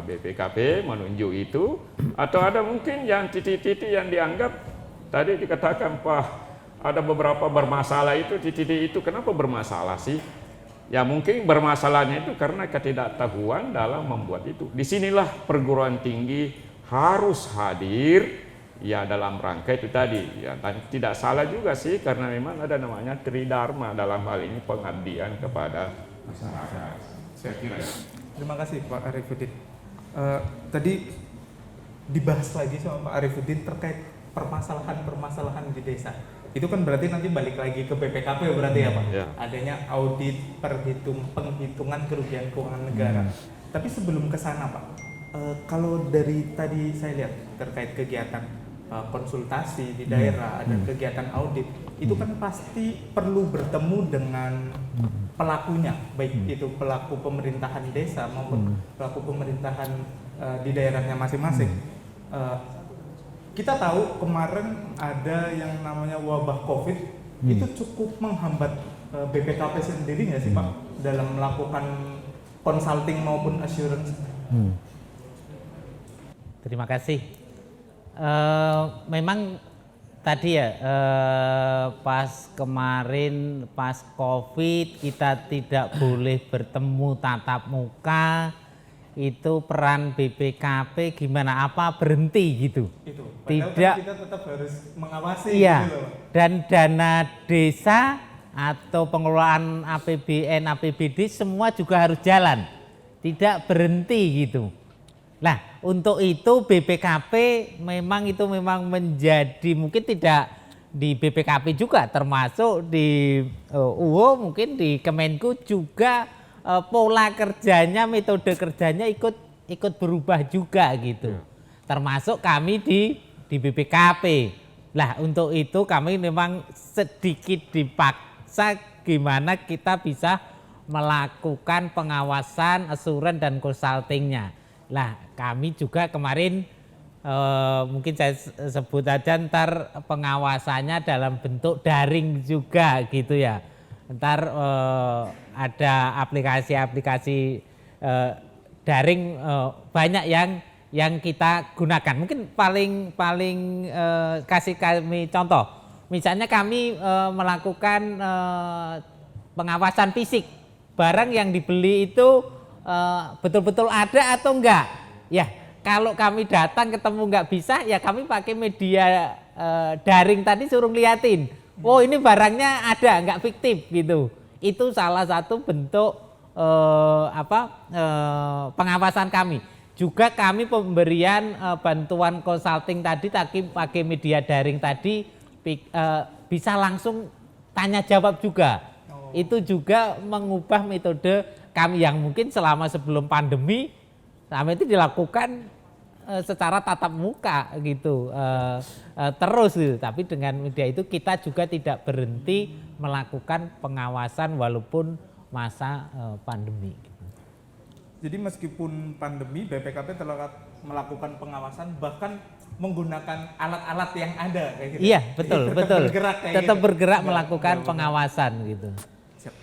BPKP menunjuk itu, atau ada mungkin yang titik-titik yang dianggap tadi dikatakan Pak ada beberapa bermasalah itu, titik-titik itu kenapa bermasalah sih? Ya mungkin bermasalahnya itu karena ketidaktahuan dalam membuat itu. Disinilah perguruan tinggi harus hadir ya dalam rangka itu tadi ya, dan tidak salah juga sih karena memang ada namanya tridharma dalam hal ini, pengabdian kepada masyarakat. Saya kira. Terima kasih Pak Arifuddin. Tadi dibahas lagi sama Pak Arifuddin terkait permasalahan-permasalahan di desa. Itu kan berarti nanti balik lagi ke BPKP berarti ya Pak. Ya. Adanya audit penghitungan kerugian keuangan negara. Tapi sebelum ke sana Pak, kalau dari tadi saya lihat terkait kegiatan konsultasi di daerah, ada kegiatan audit, itu kan pasti perlu bertemu dengan pelakunya, baik itu pelaku pemerintahan desa maupun pelaku pemerintahan di daerahnya masing-masing. Kita tahu kemarin ada yang namanya wabah COVID, itu cukup menghambat BPKP sendiri nggak sih Pak dalam melakukan consulting maupun assurance? Terima kasih. Memang tadi ya pas kemarin pas COVID kita tidak boleh bertemu tatap muka, itu peran BPKP gimana, apa berhenti gitu. Itu. Padahal Tidak. kan kita tetap harus mengawasi Iya. gitu loh. Dan dana desa atau pengelolaan APBN, APBD semua juga harus jalan. Tidak berhenti gitu. Nah, untuk itu BPKP memang menjadi, mungkin tidak di BPKP juga, termasuk di UO, mungkin di Kemenku juga pola kerjanya, metode kerjanya ikut berubah juga gitu. Termasuk kami di BPKP. Lah, untuk itu kami memang sedikit dipaksa gimana kita bisa melakukan pengawasan, assuran dan consultingnya. Lah, kami juga kemarin mungkin saya sebut aja ntar pengawasannya dalam bentuk daring juga gitu ya. Ntar ada aplikasi-aplikasi daring banyak yang kita gunakan. Mungkin paling kasih kami contoh. Misalnya kami melakukan pengawasan fisik. Barang yang dibeli itu betul-betul ada atau enggak. Ya, kalau kami datang ketemu enggak bisa, ya kami pakai media daring tadi, suruh liatin. Oh, ini barangnya ada, enggak fiktif gitu. Itu salah satu bentuk pengawasan kami. Juga kami pemberian bantuan consulting tadi pakai media daring tadi bisa langsung tanya jawab juga. Itu juga mengubah metode kami yang mungkin selama sebelum pandemi sampai itu dilakukan secara tatap muka gitu terus gitu. Tapi dengan media itu kita juga tidak berhenti melakukan pengawasan walaupun masa pandemi. Jadi meskipun pandemi, BPKP telah melakukan pengawasan bahkan menggunakan alat-alat yang ada kayak gitu. Iya, betul, Tetap betul. bergerak kayak Tetap gitu. bergerak Enggak, melakukan enggak, pengawasan gitu. Siap.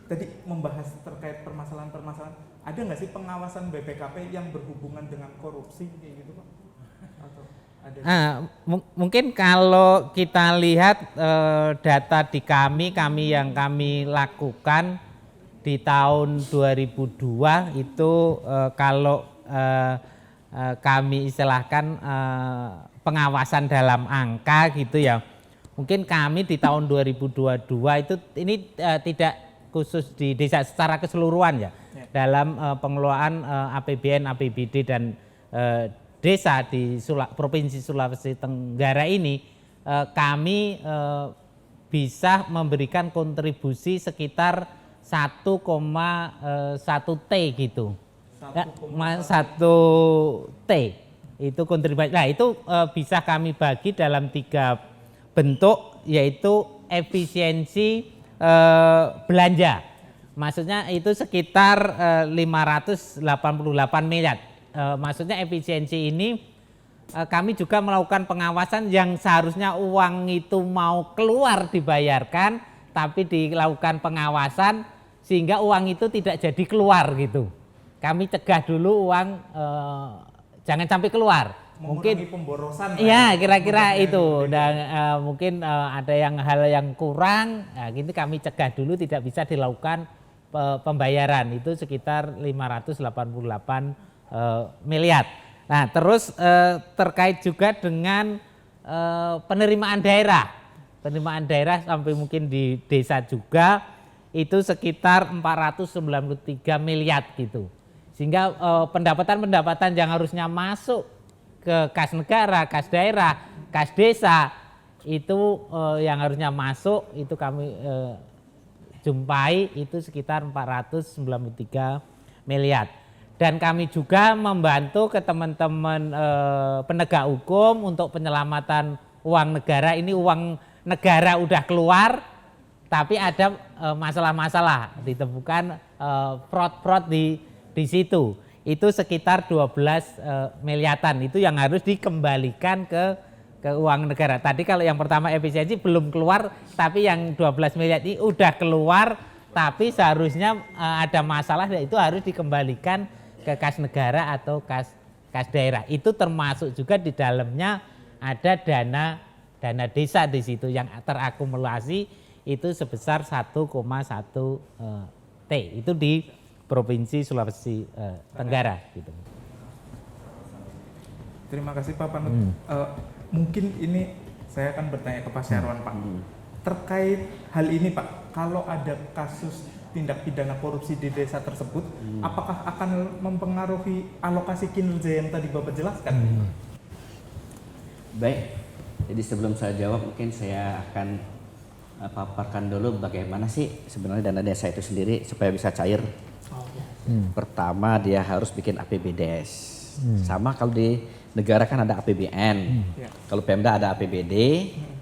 Tadi membahas terkait permasalahan-permasalahan, ada nggak sih pengawasan BPKP yang berhubungan dengan korupsi kayak gitu Pak? Atau ada? Mungkin kalau kita lihat data di kami yang kami lakukan di tahun 2002 itu kalau kami istilahkan pengawasan dalam angka gitu ya. Mungkin kami di tahun 2022 itu ini tidak khusus di desa, secara keseluruhan ya. Dalam pengelolaan APBN, APBD dan desa di Provinsi Sulawesi Tenggara ini kami bisa memberikan kontribusi sekitar 1,1 T gitu. 1 T itu kontribusi. Nah, itu bisa kami bagi dalam 3 bentuk, yaitu efisiensi belanja. Maksudnya itu sekitar 588 miliar. Maksudnya efisiensi ini kami juga melakukan pengawasan yang seharusnya uang itu mau keluar dibayarkan, tapi dilakukan pengawasan sehingga uang itu tidak jadi keluar gitu. Kami cegah dulu uang jangan sampai keluar. Mungkin pemborosan. Iya, kira-kira itu. Dan mungkin ada hal yang kurang, nah, gitu kami cegah dulu, tidak bisa dilakukan pembayaran. Itu sekitar 588 miliar. Nah, terus terkait juga dengan penerimaan daerah. Penerimaan daerah sampai mungkin di desa juga itu sekitar 493 miliar gitu. Sehingga pendapatan-pendapatan yang harusnya masuk ke kas negara, kas daerah, kas desa itu yang harusnya masuk itu kami jumpai itu sekitar 493 miliar. Dan kami juga membantu ke teman-teman penegak hukum untuk penyelamatan uang negara. Ini uang negara udah keluar, tapi ada masalah-masalah, ditemukan fraud-fraud di situ. Itu sekitar 12 miliaran, itu yang harus dikembalikan ke uang negara. Tadi kalau yang pertama efisiensi belum keluar, tapi yang 12 miliar ini udah keluar, tapi seharusnya ada masalah, itu harus dikembalikan ke kas negara atau kas daerah. Itu termasuk juga di dalamnya ada dana desa di situ yang terakumulasi itu sebesar 1,1 T. Itu di Provinsi Sulawesi Tenggara gitu. Terima kasih Pak Panut. Mungkin ini saya akan bertanya ke Pak Syarwan Pak. Terkait hal ini Pak, kalau ada kasus tindak pidana korupsi di desa tersebut, apakah akan mempengaruhi alokasi kinerja yang tadi Bapak jelaskan? Baik, jadi sebelum saya jawab mungkin saya akan paparkan dulu bagaimana sih sebenarnya dana desa itu sendiri supaya bisa cair. Pertama dia harus bikin APBDes. Sama kalau di negara kan ada APBN. Kalau Pemda ada APBD.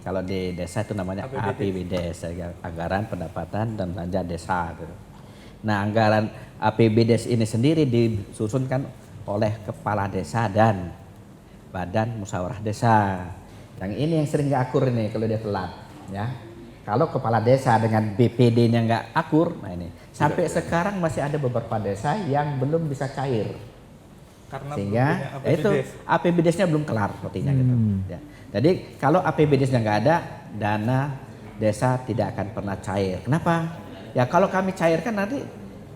Kalau di desa itu namanya APBDes, anggaran pendapatan dan belanja desa. Gitu. Nah anggaran APBDes ini sendiri disusunkan oleh kepala desa dan badan musyawarah desa. Yang ini yang sering nggak akur ini kalau dia telat. Ya. Kalau kepala desa dengan BPD-nya nggak akur, nah ini sampai sekarang masih ada beberapa desa yang belum bisa cair. Karena Sehingga ya itu APBDes-nya belum kelar sepertinya gitu. Ya. Jadi kalau APBDes-nya nggak ada, dana desa tidak akan pernah cair. Kenapa? Ya kalau kami cairkan nanti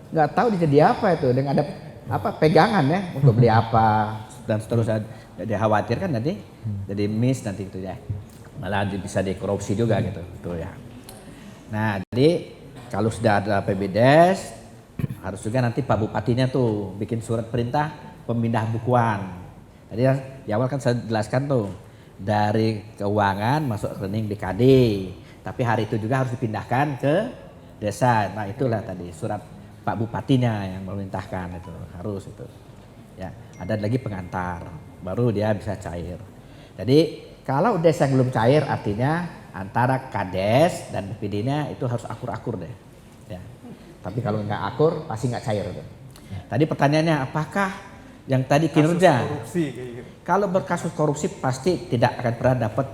nggak tahu jadi apa itu, dengan ada apa pegangan ya untuk beli apa dan seterusnya. Jadi khawatirkan nanti jadi miss nanti itu ya. Malah bisa dikorupsi juga gitu ya. Nah jadi kalau sudah ada APBDes harus juga nanti Pak Bupatinya tuh bikin surat perintah pemindah bukuan. Jadi di awal kan saya jelaskan tuh dari keuangan masuk rekening BKD, tapi hari itu juga harus dipindahkan ke desa. Nah itulah tadi surat Pak Bupatinya yang memerintahkan itu harus itu. Ya ada lagi pengantar, baru dia bisa cair. Jadi kalau desa yang belum cair artinya antara Kades dan BPD-nya itu harus akur-akur deh. Ya. Tapi kalau nggak akur pasti nggak cair. Tuh. Tadi pertanyaannya apakah yang tadi kinerja? Korupsi, kayak gitu. Kalau berkasus korupsi pasti tidak akan pernah dapat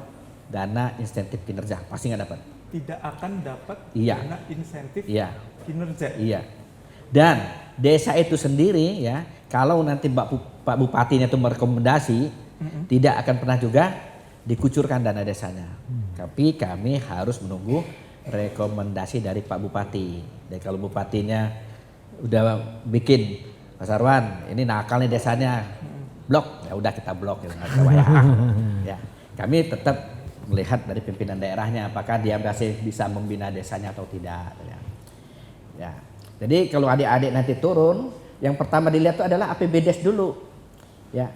dana insentif kinerja, pasti nggak dapat. Tidak akan dapat Iya. dana insentif Iya. kinerja. Iya. Dan desa itu sendiri ya, kalau nanti Pak Bupatinya itu merekomendasi, tidak akan pernah juga dikucurkan dana desanya. Tapi kami harus menunggu rekomendasi dari Pak Bupati. Dan kalau Bupatinya udah bikin Pak Sarwan, ini nakal nih desanya, blok, ya udah kita blok gitu. Ya, kami tetap melihat dari pimpinan daerahnya apakah dia masih bisa membina desanya atau tidak. Ya. Jadi kalau adik-adik nanti turun, yang pertama dilihat itu adalah APBDes dulu. Ya.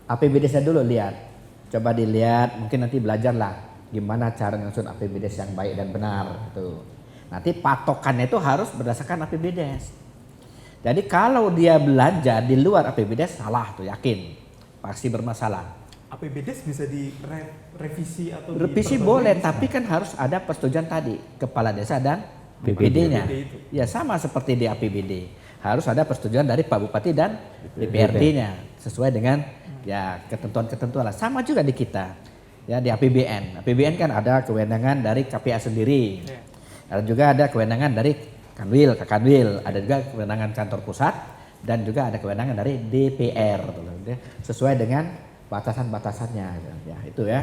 APBDesnya dulu lihat. Coba dilihat, mungkin nanti belajarlah gimana cara nyusun APBDes yang baik dan benar gitu. Nanti patokannya itu harus berdasarkan APBDes. Jadi kalau dia belanja di luar APBDes salah tuh, yakin pasti bermasalah. APBDes bisa direvisi atau Revisi boleh, tapi kan harus ada persetujuan tadi kepala desa dan BPD-nya. Ya sama seperti di APBD, harus ada persetujuan dari Pak Bupati dan DPRD-nya sesuai dengan ya ketentuan-ketentuan lah. Sama juga di kita ya di APBN. APBN kan ada kewenangan dari KPA sendiri. Ada juga ada kewenangan dari Kakanwil, ada juga kewenangan kantor pusat dan juga ada kewenangan dari DPR sesuai dengan batasan-batasannya ya itu ya.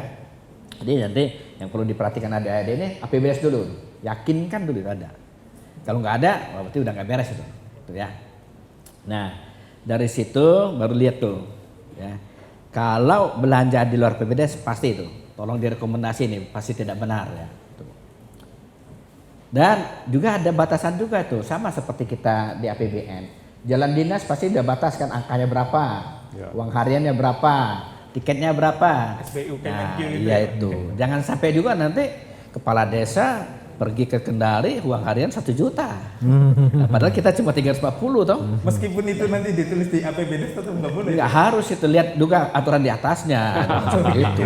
Jadi nanti yang perlu diperhatikan adik-adik ini APBDes dulu, yakinkan dulu ada. Kalau nggak ada berarti udah nggak beres itu ya. Nah dari situ baru lihat tuh ya. Kalau belanja di luar APBDes pasti itu, tolong direkomendasi nih pasti tidak benar ya. Dan juga ada batasan juga tuh, sama seperti kita di APBN. Jalan dinas pasti udah batas kan angkanya berapa, uang hariannya berapa, tiketnya berapa. SBU, nah, iya itu. Jangan sampai juga nanti kepala desa pergi ke Kendari uang harian 1 juta. Nah, padahal kita cuma 340 toh. Meskipun itu nanti ditulis di APBDes tetap nggak boleh. Nggak harus itu, lihat juga aturan di atasnya. Itu.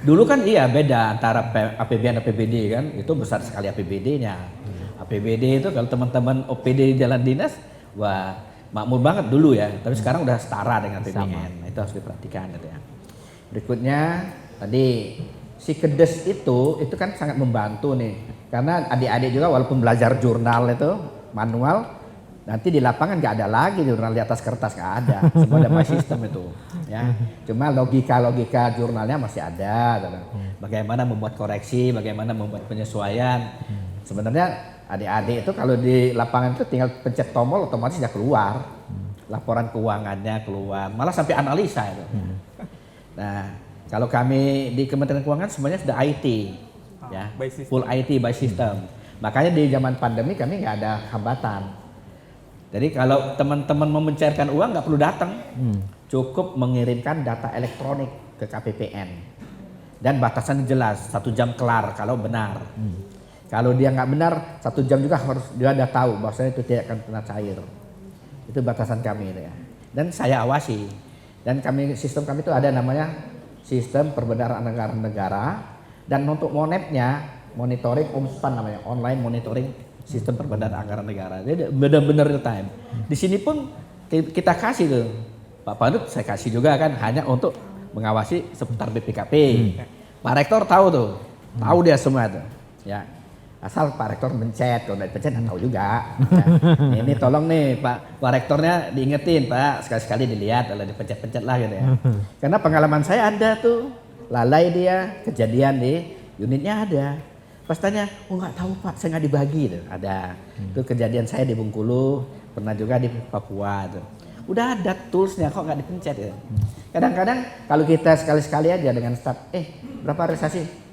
Dulu kan iya beda antara APBN dan APBD kan, itu besar sekali APBD-nya. APBD itu kalau teman-teman OPD di jalan dinas, wah makmur banget dulu ya. Tapi sekarang udah setara dengan APBN. Nah, itu harus diperhatikan gitu ya. Berikutnya tadi si Kedes itu kan sangat membantu nih, karena adik-adik juga walaupun belajar jurnal itu manual, nanti di lapangan nggak ada lagi jurnal di atas kertas, nggak ada, semua ada my system itu, ya. Cuma logika jurnalnya masih ada, bagaimana membuat koreksi, bagaimana membuat penyesuaian. Sebenarnya adik-adik itu kalau di lapangan itu tinggal pencet tombol otomatis sudah keluar. Laporan keuangannya keluar, malah sampai analisa itu. Nah, kalau kami di Kementerian Keuangan semuanya sudah IT, ya, by system. full IT by system. Makanya di zaman pandemi kami nggak ada hambatan. Jadi kalau teman-teman mau mencairkan uang nggak perlu datang, cukup mengirimkan data elektronik ke KPPN dan batasannya jelas 1 jam kelar kalau benar. Kalau dia nggak benar 1 jam juga harus dia udah tahu bahwasanya itu tidak akan pernah cair. Itu batasan kami itu ya. Dan saya awasi. Dan sistem kami itu ada namanya sistem perbendaharaan anggaran negara, dan untuk monetnya monitoring OMSPAN namanya, online monitoring sistem perbendaharaan anggaran negara. Jadi benar-benar real time. Di sini pun kita kasih tuh Pak Panut, saya kasih juga kan hanya untuk mengawasi seputar BPKP. Pak Rektor tahu tuh, tahu dia semua tuh. Ya. Asal Pak Rektor mencet, kalau nggak dipencet nggak tahu juga. Ya. Ini tolong nih Pak Rektornya diingetin Pak, sekali-sekali dilihat, kalau dipencet-pencet lah gitu ya. Karena pengalaman saya ada tuh, lalai dia, kejadian di unitnya ada. Pas tanya, oh nggak tahu Pak, saya nggak dibagi tuh. Ada. Itu kejadian saya di Bengkulu, pernah juga di Papua tuh. Udah ada toolsnya kok nggak dipencet ya. Kadang-kadang kalau kita sekali-sekali aja dengan staff, berapa realisasi?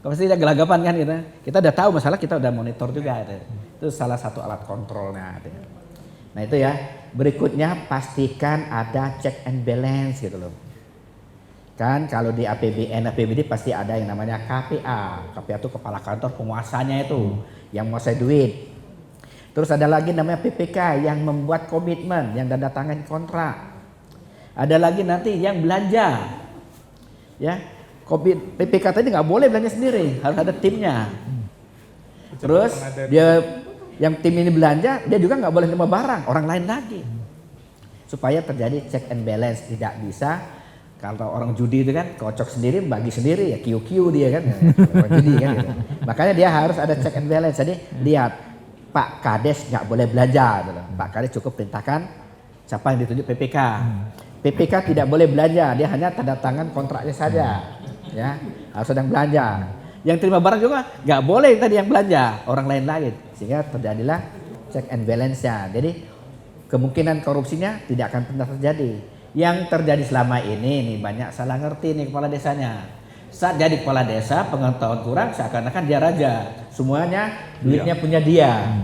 Kalau pasti dia gelagapan kan gitu. Kita udah tahu masalah, kita udah monitor juga gitu. Itu salah satu alat kontrolnya gitu. Nah itu ya. Berikutnya pastikan ada check and balance gitu loh. Kan kalau di APBN, APBD pasti ada yang namanya KPA. KPA itu kepala kantor penguasanya itu yang menguasai duit. Terus ada lagi namanya PPK yang membuat komitmen, yang tanda tangan kontrak. Ada lagi nanti yang belanja. Ya. PPK tadi nggak boleh belanja sendiri, harus ada timnya. Terus dia yang tim ini belanja, dia juga nggak boleh terima barang orang lain lagi. Supaya terjadi check and balance, tidak bisa kalau orang judi itu kan kocok sendiri, bagi sendiri ya QQ dia kan, orang judi kan. Gitu. Makanya dia harus ada check and balance. Jadi lihat Pak Kades nggak boleh belanja, gitu. Pak Kades cukup perintahkan siapa yang ditunjuk PPK. PPK tidak boleh belanja, dia hanya tanda tangan kontraknya saja. Ya, harus sedang belanja. Yang terima barang juga nggak boleh tadi yang belanja, orang lain lagi. Sehingga terjadilah check and balance-nya. Jadi kemungkinan korupsinya tidak akan pernah terjadi. Yang terjadi selama ini nih banyak salah ngerti nih kepala desanya. Saat jadi kepala desa pengetahuan kurang, seakan-akan dia raja. Semuanya duitnya punya dia.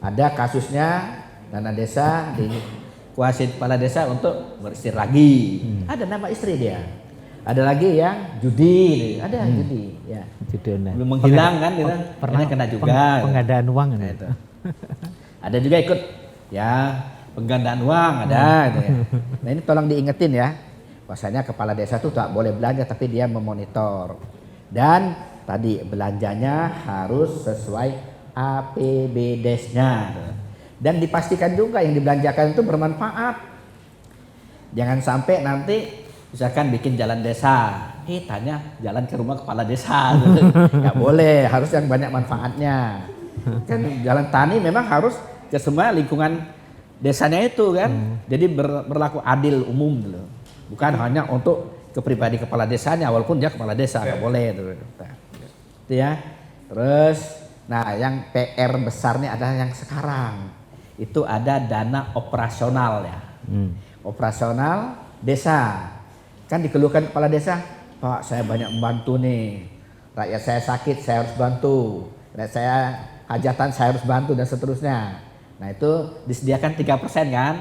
Ada kasusnya dana desa dikuasai kepala desa untuk beristirahat lagi. Ada nama istri dia. Ada lagi yang judi, ada judi, ya. Judi online. Belum menghilang kan, gitu. Pernah kena juga. Penggandaan uang kan. Itu. Ada juga ikut, ya penggandaan uang ada. Gitu ya. Nah ini tolong diingetin ya, bahwasanya kepala desa itu tak boleh belanja tapi dia memonitor. Dan tadi belanjanya harus sesuai APBDes-nya. Dan dipastikan juga yang dibelanjakan itu bermanfaat. Jangan sampai nanti misalkan bikin jalan desa, tanya jalan ke rumah kepala desa, nggak boleh, harus yang banyak manfaatnya. Kan jalan tani memang harus ke semua lingkungan desanya itu kan, jadi berlaku adil umum gitu. Bukan hanya untuk ke pribadi kepala desanya, walaupun dia kepala desa nggak boleh itu ya. Terus, nah yang PR besarnya adalah yang sekarang itu ada dana operasional ya, operasional desa. Kan dikeluhkan kepala desa, Pak saya banyak membantu nih, rakyat saya sakit saya harus bantu, rakyat saya hajatan saya harus bantu dan seterusnya. Nah itu disediakan 3% kan.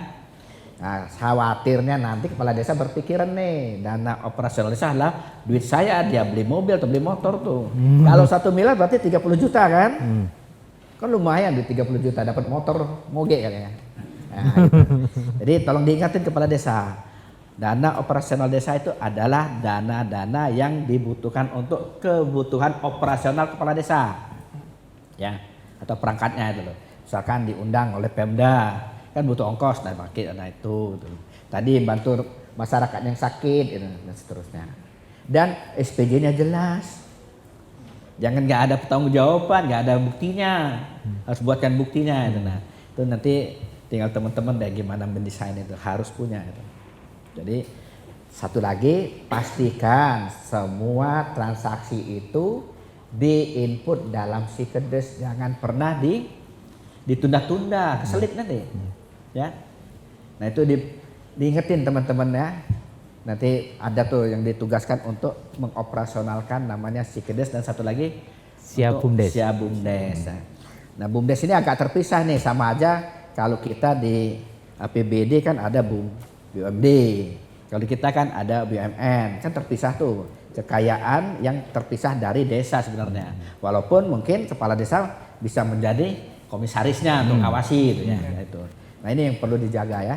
Nah khawatirnya nanti kepala desa berpikiran nih, dana operasional desa adalah duit saya, dia beli mobil atau beli motor tuh. Kalau 1 miliar berarti 30 juta kan. Kan lumayan duit 30 juta dapat motor moge kayaknya. Nah, gitu. Jadi tolong diingatin kepala desa. Dana operasional desa itu adalah dana-dana yang dibutuhkan untuk kebutuhan operasional kepala desa, ya, atau perangkatnya itu loh. Misalkan diundang oleh Pemda, kan butuh ongkos dan pakai dana itu. Gitu. Tadi bantu masyarakat yang sakit, gitu, dan seterusnya. Dan SPG-nya jelas, jangan nggak ada pertanggungjawaban, nggak ada buktinya, harus buatkan buktinya. Gitu. Nah, itu nanti tinggal teman-teman deh gimana mendesain itu, harus punya itu. Jadi satu lagi pastikan semua transaksi itu di input dalam Sikedes, jangan pernah ditunda-tunda, keselip nanti. Ya. Nah itu diingetin teman-teman ya. Nanti ada tuh yang ditugaskan untuk mengoperasionalkan namanya Sikedes dan satu lagi Siabumdes. Siabumdes. Nah Bumdes ini agak terpisah nih, sama aja kalau kita di APBD kan ada BUMD, kalau kita kan ada BUMN, kan terpisah tuh, kekayaan yang terpisah dari desa sebenarnya. Walaupun mungkin kepala desa bisa menjadi komisarisnya untuk ngawasi gitu ya. Itu. Nah ini yang perlu dijaga ya.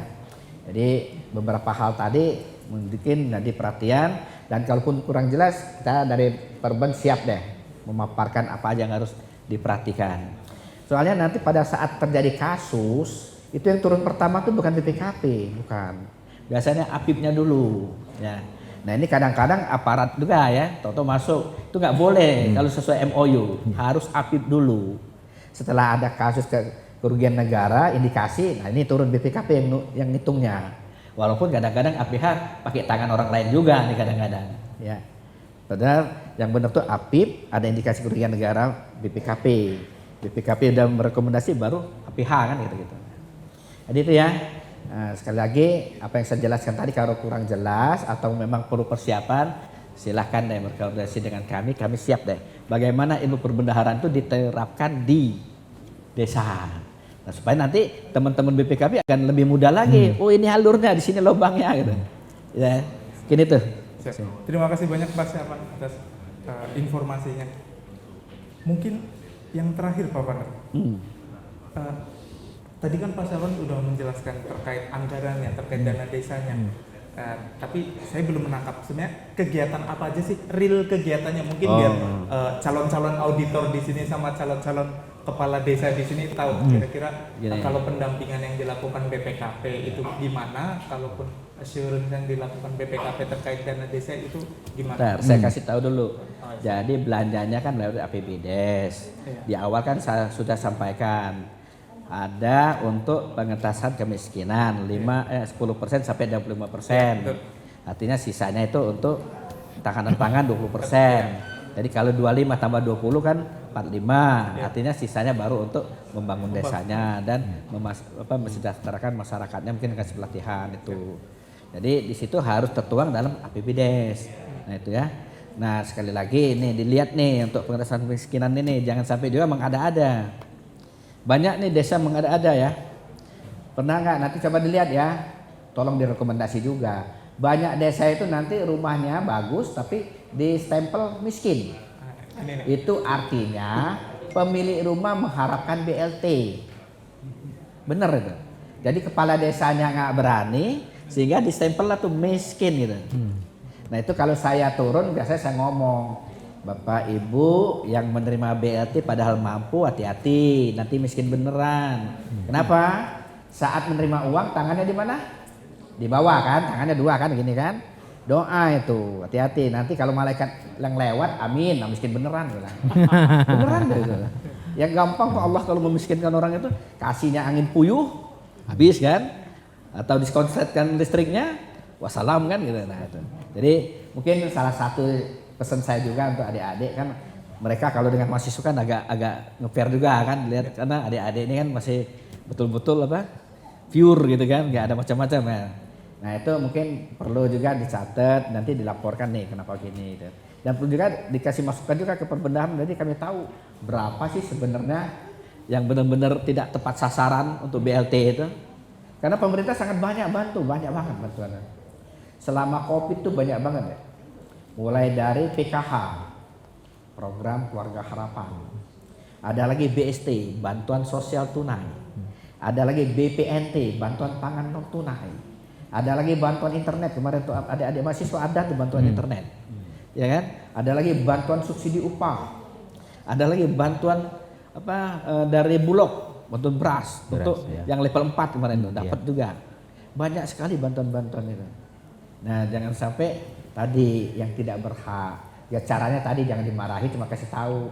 Jadi beberapa hal tadi mungkin jadi perhatian, dan kalaupun kurang jelas kita dari Perben siap deh memaparkan apa aja yang harus diperhatikan. Soalnya nanti pada saat terjadi kasus itu yang turun pertama tuh bukan BPKP, bukan. Biasanya APIP-nya dulu. Ya. Nah ini kadang-kadang aparat juga ya, toto masuk itu nggak boleh kalau sesuai MOU, harus APIP dulu. Setelah ada kasus kerugian negara, indikasi, nah ini turun BPKP yang ngitungnya. Walaupun kadang-kadang APH pakai tangan orang lain juga nih kadang-kadang. Ya. Padahal yang benar tuh APIP, ada indikasi kerugian negara, BPKP. BPKP udah merekomendasi baru APH kan gitu-gitu. Jadi itu ya. Nah, sekali lagi apa yang saya jelaskan tadi kalau kurang jelas atau memang perlu persiapan, silahkan deh berkoordinasi dengan kami siap deh. Bagaimana ilmu perbendaharaan itu diterapkan di desa. Nah, supaya nanti teman-teman BPKP akan lebih mudah lagi. Oh ini alurnya, di sini lubangnya gitu. Ya, gini tuh. Terima kasih banyak Pak Syafan atas informasinya. Mungkin yang terakhir Pak Panel. Tadi kan Pak Syafan sudah menjelaskan terkait anggarannya, terkait dana desanya. Tapi saya belum menangkap sebenarnya kegiatan apa aja sih, real kegiatannya, mungkin biar calon-calon auditor di sini sama calon-calon kepala desa di sini tahu kira-kira kalau pendampingan yang dilakukan BPKP itu gimana, kalaupun assurance yang dilakukan BPKP terkait dana desa itu gimana? Bentar, saya kasih tahu dulu. Jadi belanjanya kan melalui APBDes. Di awal kan saya sudah sampaikan ada untuk pengentasan kemiskinan 10% sampai 25%. Artinya sisanya itu untuk tahanan pangan 20%. Jadi kalau 25 tambah 20 kan 45. Artinya sisanya baru untuk membangun desanya dan mesejahterakan masyarakatnya, mungkin kasih pelatihan itu. Jadi di situ harus tertuang dalam APBDes. Nah itu ya. Nah sekali lagi ini dilihat nih untuk pengentasan kemiskinan ini jangan sampai juga mengada-ada. Banyak nih desa mengada-ada ya. Pernah nggak? Nanti coba dilihat ya. Tolong direkomendasi juga. Banyak desa itu nanti rumahnya bagus tapi di stempel miskin. Itu artinya pemilik rumah mengharapkan BLT. Bener itu. Jadi kepala desanya nggak berani sehingga di stempel lah tuh miskin gitu. Nah itu kalau saya turun biasanya saya ngomong, Bapak Ibu yang menerima BLT padahal mampu, hati-hati nanti miskin beneran. Kenapa? Saat menerima uang tangannya di mana? Di bawah kan, tangannya dua kan, gini kan. Doa itu, hati-hati nanti kalau malaikat yang lewat, amin, nah miskin beneran gitu. Beneran gitu. Yang gampang kok Allah kalau memiskinkan orang itu kasihnya angin puyuh, habis kan? Atau diskonsletkan listriknya, wassalam kan gitu. Nah itu. Jadi mungkin salah satu pesan saya juga untuk adik-adik kan, mereka kalau dengan mahasiswa kan agak nge-fair juga kan, lihat karena adik-adik ini kan masih betul-betul pure gitu kan, nggak ada macam-macam ya. Nah itu mungkin perlu juga dicatat, nanti dilaporkan nih kenapa gini gitu. Dan perlu juga dikasih masukan juga ke perbendaharaan, jadi kami tahu berapa sih sebenarnya yang benar-benar tidak tepat sasaran untuk BLT itu. Karena pemerintah sangat banyak bantu, banyak banget bantuannya. Selama COVID itu banyak banget ya. Mulai dari PKH, program keluarga harapan. Ada lagi BST, bantuan sosial tunai. Ada lagi BPNT, bantuan pangan non tunai. Ada lagi bantuan internet, kemarin tuh adik-adik mahasiswa ada tuh bantuan internet. Ya kan? Ada lagi bantuan subsidi upah. Ada lagi bantuan dari Bulog, bantuan beras untuk yang level 4 kemarin tuh dapat juga. Banyak sekali bantuan-bantuan itu. Nah, jangan sampai tadi yang tidak berhak. Ya caranya tadi jangan dimarahi, cuma kasih tahu.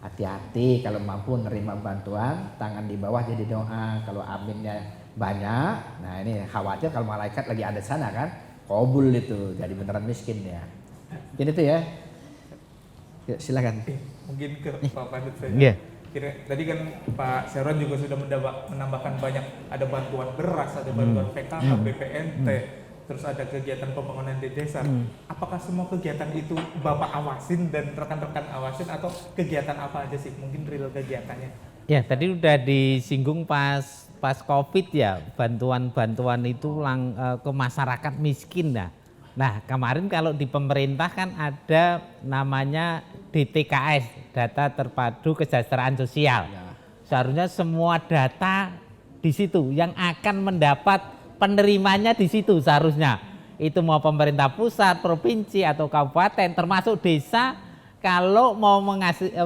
Hati-hati kalau mampu nerima bantuan, tangan di bawah jadi doa. Kalau aminnya banyak, nah ini khawatir kalau malaikat lagi ada di sana kan, kabul itu, jadi beneran miskin ya. Mungkin itu ya. Ya, silakan. Mungkin ke Pak Panut saja. Iya. Tadi kan Pak Seron juga sudah menambahkan banyak, ada bantuan beras, ada bantuan PKK, BPNT, terus ada kegiatan pembangunan di desa. Apakah semua kegiatan itu Bapak awasin dan rekan-rekan awasin atau kegiatan apa aja sih? Mungkin real kegiatannya. Ya, tadi udah disinggung pas Covid ya, bantuan-bantuan itu ke masyarakat miskin ya. Nah, kemarin kalau di pemerintah kan ada namanya DTKS, Data Terpadu Kesejahteraan Sosial. Seharusnya semua data di situ yang akan mendapat penerimanya di situ seharusnya. Itu mau pemerintah pusat, provinsi atau kabupaten termasuk desa, kalau mau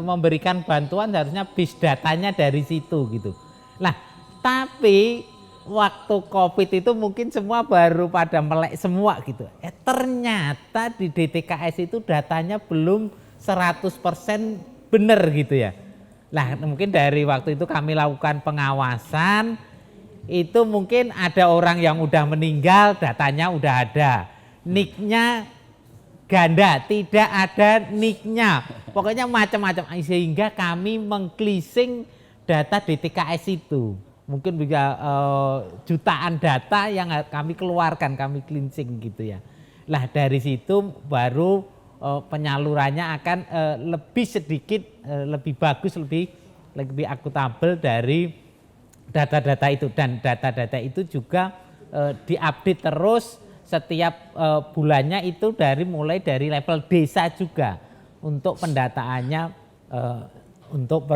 memberikan bantuan harusnya base datanya dari situ gitu. Nah, tapi waktu Covid itu mungkin semua baru pada melek semua gitu. Ternyata di DTKS itu datanya belum 100% benar gitu ya. Nah, mungkin dari waktu itu kami lakukan pengawasan, itu mungkin ada orang yang udah meninggal, datanya udah ada. Nicknya ganda, tidak ada nicknya. Pokoknya macam-macam, sehingga kami mengcleansing data DTKS itu. Mungkin bisa jutaan data yang kami keluarkan, kami cleansing gitu ya. Lah dari situ baru penyalurannya akan lebih sedikit lebih bagus, lebih akuntabel dari data-data itu, dan data-data itu juga diupdate terus setiap bulannya itu mulai dari level desa juga untuk pendataannya untuk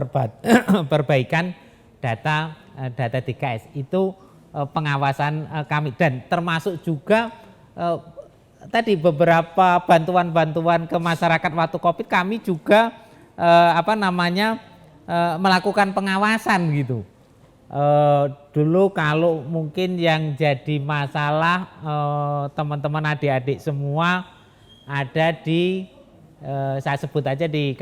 perbaikan data DKS itu pengawasan kami, dan termasuk juga tadi beberapa bantuan-bantuan ke masyarakat waktu Covid kami juga melakukan pengawasan gitu. Dulu kalau mungkin yang jadi masalah teman-teman adik-adik semua ada di saya sebut aja di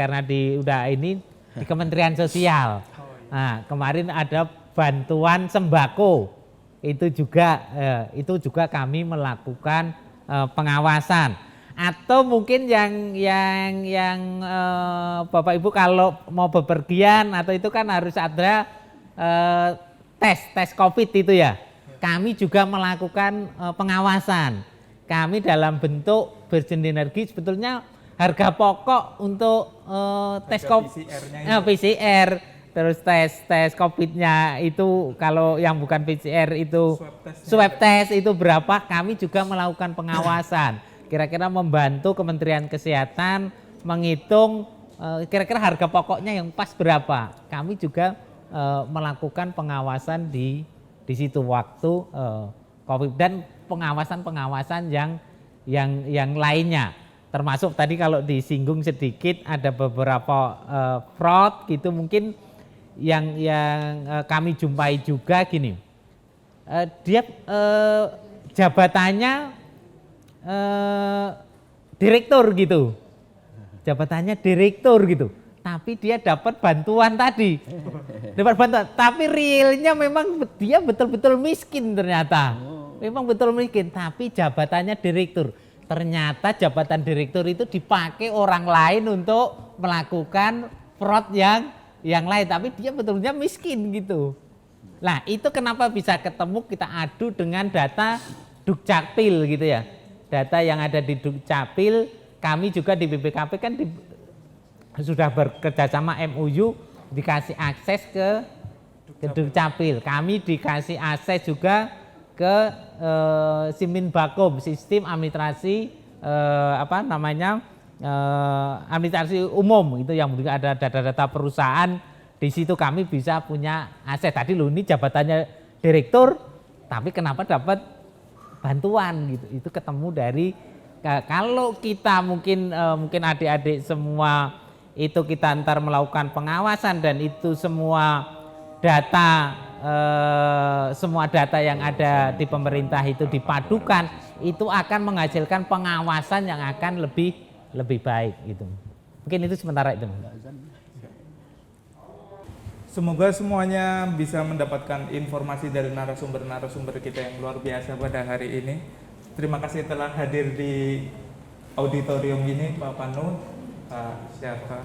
Kementerian Sosial. Nah, kemarin ada bantuan sembako, itu juga kami melakukan pengawasan. Atau mungkin yang Bapak Ibu kalau mau bepergian atau itu kan harus ada tes COVID itu ya. Kami juga melakukan pengawasan. Kami dalam bentuk bersinergi, sebetulnya harga pokok untuk tes PCR. Terus tes COVID-nya itu kalau yang bukan PCR itu swab test itu berapa, kami juga melakukan pengawasan. Kira-kira membantu Kementerian Kesehatan menghitung kira-kira harga pokoknya yang pas berapa. Kami juga melakukan pengawasan di situ waktu COVID, dan pengawasan yang lainnya. Termasuk tadi kalau disinggung sedikit ada beberapa fraud gitu, mungkin yang kami jumpai juga gini, dia jabatannya direktur gitu, tapi dia dapat bantuan tadi, tapi realnya memang dia betul-betul miskin ternyata, tapi jabatannya direktur. Ternyata jabatan direktur itu dipakai orang lain untuk melakukan fraud yang lain, tapi dia betulnya miskin gitu. Nah, itu kenapa bisa ketemu, kita adu dengan data Dukcapil gitu ya. Data yang ada di Dukcapil, kami juga di BPKP kan sudah bekerja sama MOU, dikasih akses ke Dukcapil. Kami dikasih akses juga ke Siminbakom, sistem administrasi administrasi umum itu, yang juga ada data-data perusahaan. Di situ kami bisa punya akses. Tadi loh, ini jabatannya direktur tapi kenapa dapat bantuan gitu. Itu ketemu dari kalau kita mungkin adik-adik semua itu kita ntar melakukan pengawasan, dan itu semua data yang ada di pemerintah itu dipadukan, itu akan menghasilkan pengawasan yang akan lebih baik gitu. Mungkin itu sementara itu. Semoga semuanya bisa mendapatkan informasi dari narasumber-narasumber kita yang luar biasa pada hari ini. Terima kasih telah hadir di auditorium ini, Pak Panut. Pak Syarfa,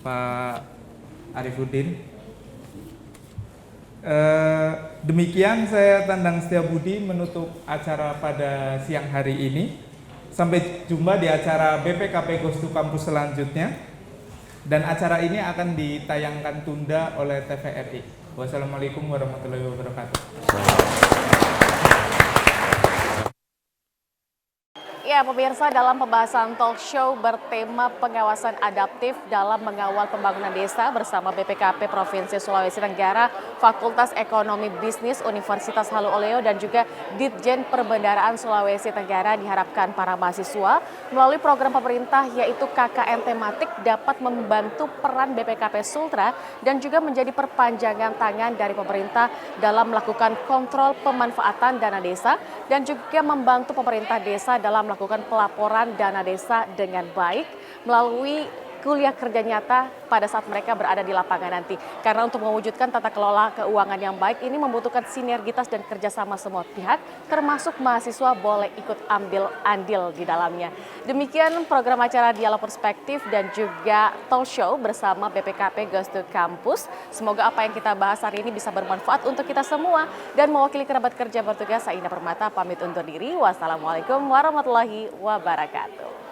Pak Arifuddin. Demikian saya Tandang Setiabudi menutup acara pada siang hari ini. Sampai jumpa di acara BPKP Goes to Campus selanjutnya. Dan acara ini akan ditayangkan tunda oleh TVRI. Wassalamualaikum warahmatullahi wabarakatuh. Ya, pemirsa, dalam pembahasan talk show bertema pengawasan adaptif dalam mengawal pembangunan desa bersama BPKP Provinsi Sulawesi Tenggara, Fakultas Ekonomi Bisnis Universitas Halu Oleo dan juga Ditjen Perbendaharaan Sulawesi Tenggara diharapkan para mahasiswa melalui program pemerintah yaitu KKN tematik dapat membantu peran BPKP Sultra dan juga menjadi perpanjangan tangan dari pemerintah dalam melakukan kontrol pemanfaatan dana desa dan juga membantu pemerintah desa dalam melakukan pelaporan dana desa dengan baik melalui kuliah kerja nyata pada saat mereka berada di lapangan nanti. Karena untuk mewujudkan tata kelola keuangan yang baik ini membutuhkan sinergitas dan kerjasama semua pihak, termasuk mahasiswa boleh ikut ambil andil di dalamnya. Demikian program acara Dialog Perspektif dan juga talk show bersama BPKP Goes to Campus. Semoga apa yang kita bahas hari ini bisa bermanfaat untuk kita semua. Dan mewakili kerabat kerja bertugas, saya Indah Permata pamit undur diri. Wassalamualaikum warahmatullahi wabarakatuh.